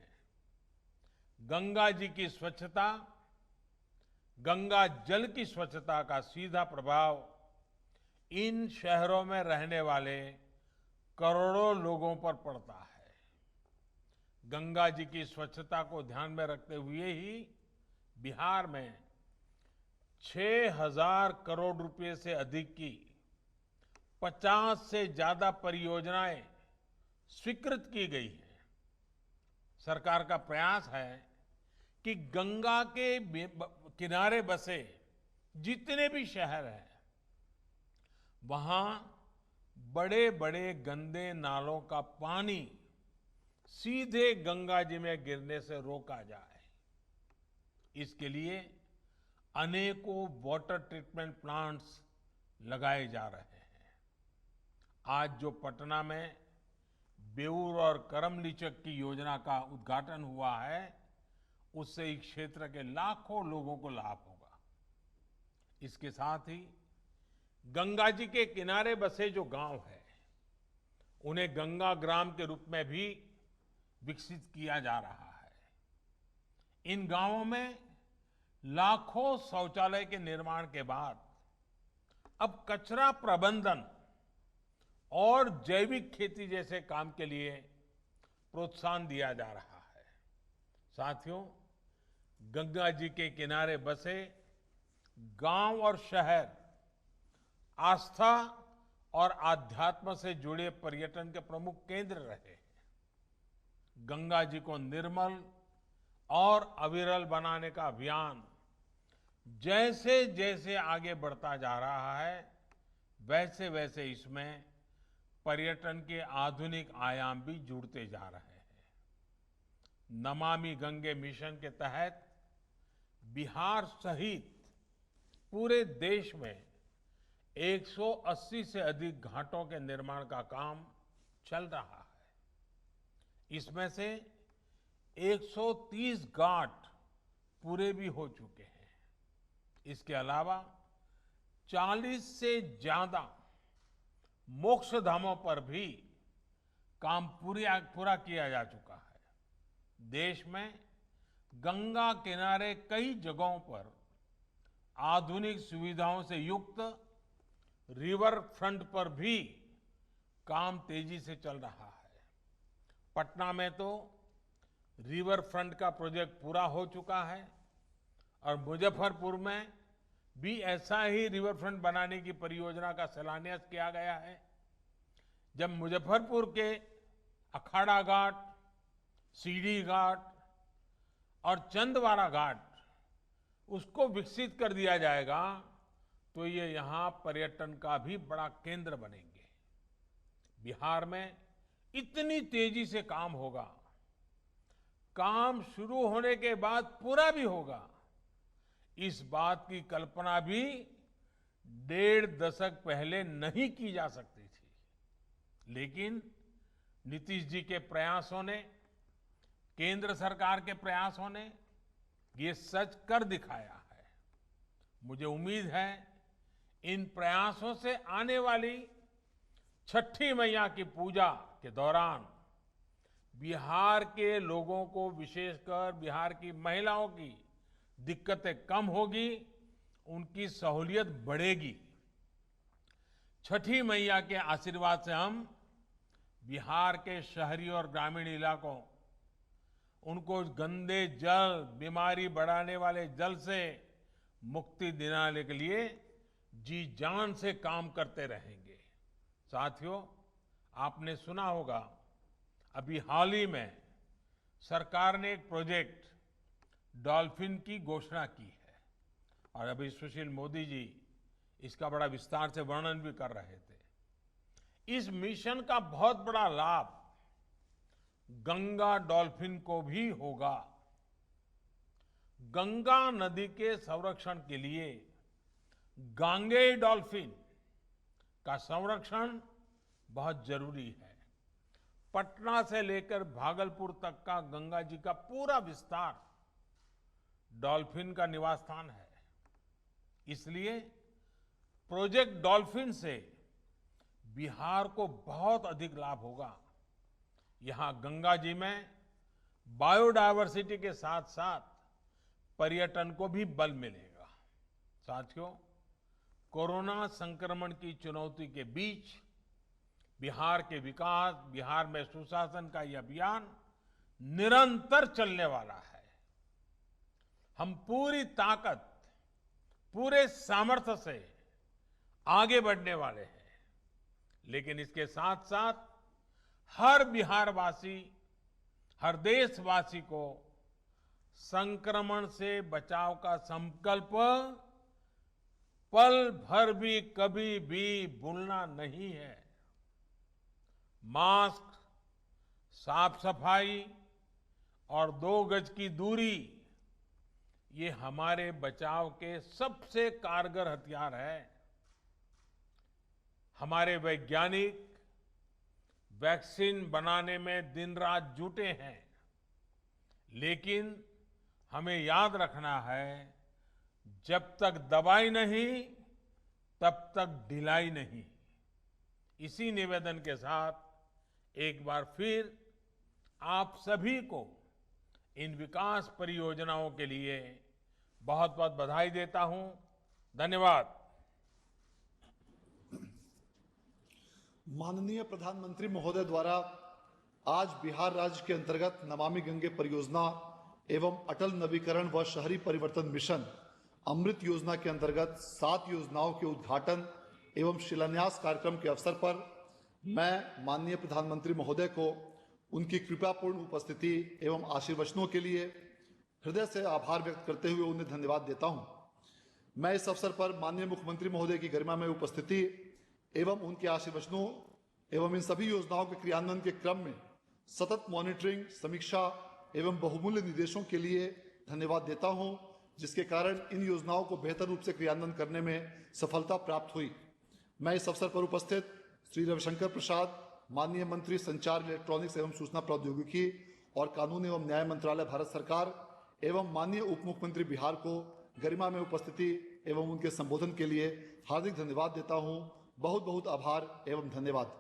गंगा जी की स्वच्छता, गंगा जल की स्वच्छता का सीधा प्रभाव इन शहरों में रहने वाले करोड़ों लोगों पर पड़ता है। गंगा जी की स्वच्छता को ध्यान में रखते हुए ही बिहार में 6,000 करोड़ रुपए से अधिक की 50 से ज्यादा परियोजनाएं स्वीकृत की गई हैं। सरकार का प्रयास है कि गंगा के किनारे बसे जितने भी शहर हैं वहां बड़े बड़े गंदे नालों का पानी सीधे गंगा जी में गिरने से रोका जाए। इसके लिए अनेकों वाटर ट्रीटमेंट प्लांट्स लगाए जा रहे हैं। आज जो पटना में बेऊर और करमलीचक की योजना का उद्घाटन हुआ है, उससे इस क्षेत्र के लाखों लोगों को लाभ होगा। इसके साथ ही गंगा जी के किनारे बसे जो गांव हैं, उन्हें गंगा ग्राम के रूप में भी विकसित किया जा रहा है। इन गांवों में लाखों शौचालय के निर्माण के बाद अब कचरा प्रबंधन और जैविक खेती जैसे काम के लिए प्रोत्साहन दिया जा रहा है। साथियों, गंगा जी के किनारे बसे गांव और शहर आस्था और आध्यात्म से जुड़े पर्यटन के प्रमुख केंद्र रहे हैं। गंगा जी को निर्मल और अविरल बनाने का अभियान जैसे जैसे आगे बढ़ता जा रहा है, वैसे वैसे इसमें पर्यटन के आधुनिक आयाम भी जुड़ते जा रहे हैं। नमामि गंगे मिशन के तहत बिहार सहित पूरे देश में 180 से अधिक घाटों के निर्माण का काम चल रहा है। इसमें से 130 घाट पूरे भी हो चुके हैं। इसके अलावा 40 से ज्यादा मोक्ष धामों पर भी काम पूरा किया जा चुका है। देश में गंगा किनारे कई जगहों पर आधुनिक सुविधाओं से युक्त रिवर फ्रंट पर भी काम तेजी से चल रहा है। पटना में तो रिवर फ्रंट का प्रोजेक्ट पूरा हो चुका है और मुजफ्फरपुर में भी ऐसा ही रिवर फ्रंट बनाने की परियोजना का शिलान्यास किया गया है। जब मुजफ्फरपुर के अखाड़ा घाट, सीढ़ी घाट और चंदवारा घाट उसको विकसित कर दिया जाएगा तो ये यहाँ पर्यटन का भी बड़ा केंद्र बनेंगे। बिहार में इतनी तेजी से काम होगा, काम शुरू होने के बाद पूरा भी होगा, इस बात की कल्पना भी 1.5 दशक पहले नहीं की जा सकती थी। लेकिन नीतीश जी के प्रयासों ने, केंद्र सरकार के प्रयासों ने ये सच कर दिखाया है। मुझे उम्मीद है इन प्रयासों से आने वाली छठी मैया की पूजा के दौरान बिहार के लोगों को, विशेषकर बिहार की महिलाओं की दिक्कतें कम होगी, उनकी सहूलियत बढ़ेगी। छठी मैया के आशीर्वाद से हम बिहार के शहरी और ग्रामीण इलाकों, उनको गंदे जल, बीमारी बढ़ाने वाले जल से मुक्ति दिलाने के लिए जी जान से काम करते रहेंगे। साथियों, आपने सुना होगा, अभी हाल ही में सरकार ने एक प्रोजेक्ट डॉल्फिन की घोषणा की है और अभी सुशील मोदी जी इसका बड़ा विस्तार से वर्णन भी कर रहे थे। इस मिशन का बहुत बड़ा लाभ गंगा डॉल्फिन को भी होगा। गंगा नदी के संरक्षण के लिए गांगेय डॉल्फिन का संरक्षण बहुत जरूरी है। पटना से लेकर भागलपुर तक का गंगा जी का पूरा विस्तार डॉल्फिन का निवास स्थान है। इसलिए प्रोजेक्ट डॉल्फिन से बिहार को बहुत अधिक लाभ होगा। यहां गंगा जी में बायोडायवर्सिटी के साथ साथ पर्यटन को भी बल मिलेगा। साथियों, कोरोना संक्रमण की चुनौती के बीच बिहार के विकास, बिहार में सुशासन का यह अभियान निरंतर चलने वाला है। हम पूरी ताकत, पूरे सामर्थ्य से आगे बढ़ने वाले हैं, लेकिन इसके साथ साथ हर बिहारवासी, हर देशवासी को संक्रमण से बचाव का संकल्प पल भर भी कभी भी भूलना नहीं है। मास्क, साफ सफाई और 2 गज की दूरी, ये हमारे बचाव के सबसे कारगर हथियार है। हमारे वैज्ञानिक वैक्सीन बनाने में दिन रात जुटे हैं, लेकिन हमें याद रखना है, जब तक दवाई नहीं तब तक ढिलाई नहीं। इसी निवेदन के साथ एक बार फिर आप सभी को इन विकास परियोजनाओं के लिए बहुत बहुत बधाई देता हूं। धन्यवाद। माननीय प्रधानमंत्री महोदय द्वारा आज बिहार राज्य के अंतर्गत नमामि गंगे परियोजना एवं अटल नवीकरण व शहरी परिवर्तन मिशन अमृत योजना के अंतर्गत 7 योजनाओं के उद्घाटन एवं शिलान्यास कार्यक्रम के अवसर पर मैं माननीय प्रधानमंत्री महोदय को उनकी कृपापूर्ण उपस्थिति एवं आशीर्वचनों के लिए हृदय से आभार व्यक्त करते हुए उन्हें धन्यवाद देता हूं। मैं इस अवसर पर माननीय मुख्यमंत्री महोदय की गरिमा में उपस्थिति एवं उनके आशीर्वचनों एवं इन सभी योजनाओं के क्रियान्वयन के क्रम में सतत मॉनिटरिंग, समीक्षा एवं बहुमूल्य निर्देशों के लिए धन्यवाद देता हूं, जिसके कारण इन योजनाओं को बेहतर रूप से क्रियान्वयन करने में सफलता प्राप्त हुई। मैं इस अवसर पर उपस्थित श्री रविशंकर प्रसाद, माननीय मंत्री संचार, इलेक्ट्रॉनिक्स एवं सूचना प्रौद्योगिकी और कानून एवं न्याय मंत्रालय, भारत सरकार एवं माननीय उप मुख्यमंत्री बिहार को गरिमा में उपस्थिति एवं उनके संबोधन के लिए हार्दिक धन्यवाद देता हूं। बहुत बहुत आभार एवं धन्यवाद।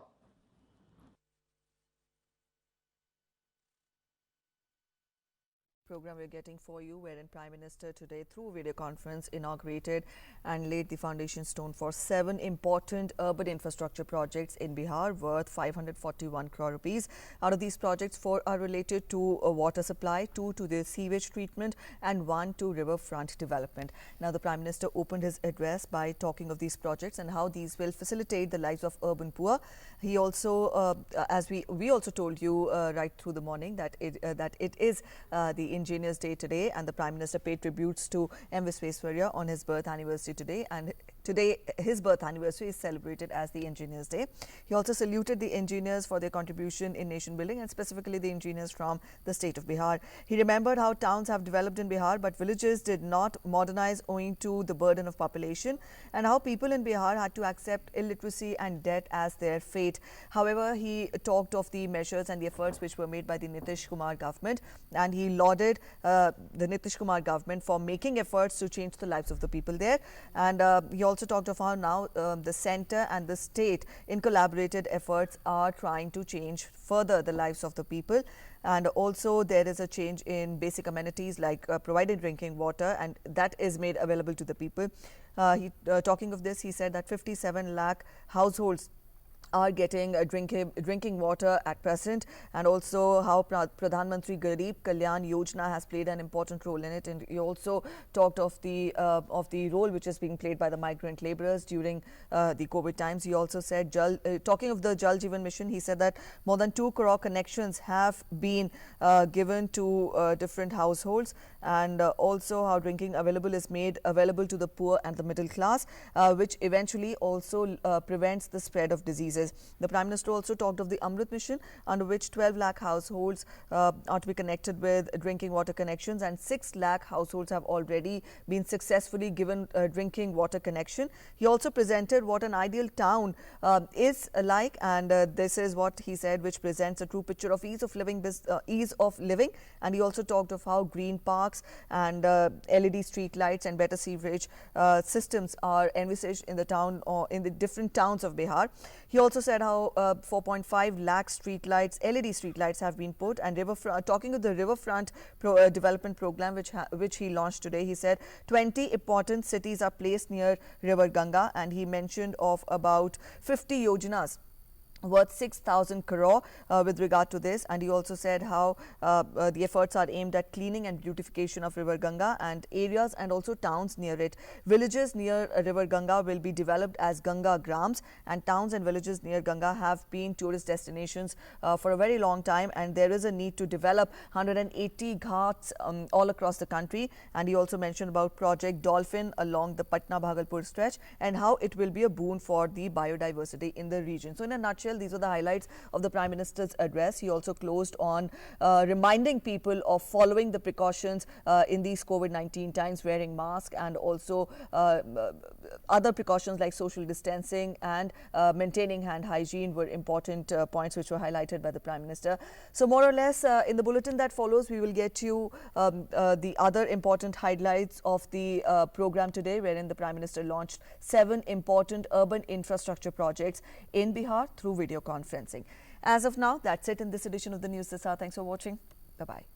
Program we're getting for you, wherein Prime Minister today through video conference inaugurated and laid the foundation stone for 7 important urban infrastructure projects in Bihar worth 541 crore rupees. Out of these projects, 4 are related to water supply, 2 to the sewage treatment and 1 to riverfront development. Now the Prime Minister opened his address by talking of these projects and how these will facilitate the lives of urban poor. He also, as we also told you right through the morning, that it is the Engineers Day today, and the Prime Minister paid tributes to M. Visvesvaraya on his birth anniversary today, and today his birth anniversary is celebrated as the Engineers Day. He also saluted the engineers for their contribution in nation building, and specifically the engineers from the state of Bihar. He remembered how towns have developed in Bihar, but villages did not modernize owing to the burden of population, and how people in Bihar had to accept illiteracy and debt as their fate. However, he talked of the measures and the efforts which were made by the Nitish Kumar government, and he lauded the Nitish Kumar government for making efforts to change the lives of the people there. And he also also talked of how now the center and the state in collaborated efforts are trying to change further the lives of the people. And also there is a change in basic amenities like provided drinking water, and that is made available to the people. Talking of this, he said that 57 lakh households are getting drinking water at present, and also how Pradhan Mantri Garib Kalyan Yojana has played an important role in it. And he also talked of the role which is being played by the migrant laborers during the COVID times. He also said, talking of the Jal Jeevan Mission, he said that more than 2 crore connections have been given to different households, and also how drinking is made available to the poor and the middle class, which eventually also prevents the spread of diseases. The Prime Minister also talked of the Amrit Mission, under which 12 lakh households are to be connected with drinking water connections, and 6 lakh households have already been successfully given drinking water connection. He also presented what an ideal town is like, and this is what he said, which presents a true picture of ease of living. And he also talked of how green parks and LED street lights and better sewerage systems are envisaged in the town or in the different towns of Bihar. He also said how 4.5 lakh street lights, LED street lights have been put. And talking of the riverfront development program which he launched today, he said 20 important cities are placed near River Ganga, and he mentioned of about 50 yojanas worth 6,000 crore with regard to this. And he also said how the efforts are aimed at cleaning and beautification of River Ganga and areas and also towns near it. Villages near River Ganga will be developed as Ganga Grams, and towns and villages near Ganga have been tourist destinations for a very long time, and there is a need to develop 180 ghats all across the country. And he also mentioned about Project Dolphin along the Patna-Bhagalpur stretch and how it will be a boon for the biodiversity in the region. So in a nutshell, these are the highlights of the Prime Minister's address. He also closed on reminding people of following the precautions in these COVID-19 times, wearing masks, and also other precautions like social distancing and maintaining hand hygiene were important points which were highlighted by the Prime Minister. So more or less in the bulletin that follows, we will get you the other important highlights of the program today, wherein the Prime Minister launched 7 important urban infrastructure projects in Bihar through video conferencing. As of now, that's it in this edition of the News This Hour. Thanks for watching. Bye-bye.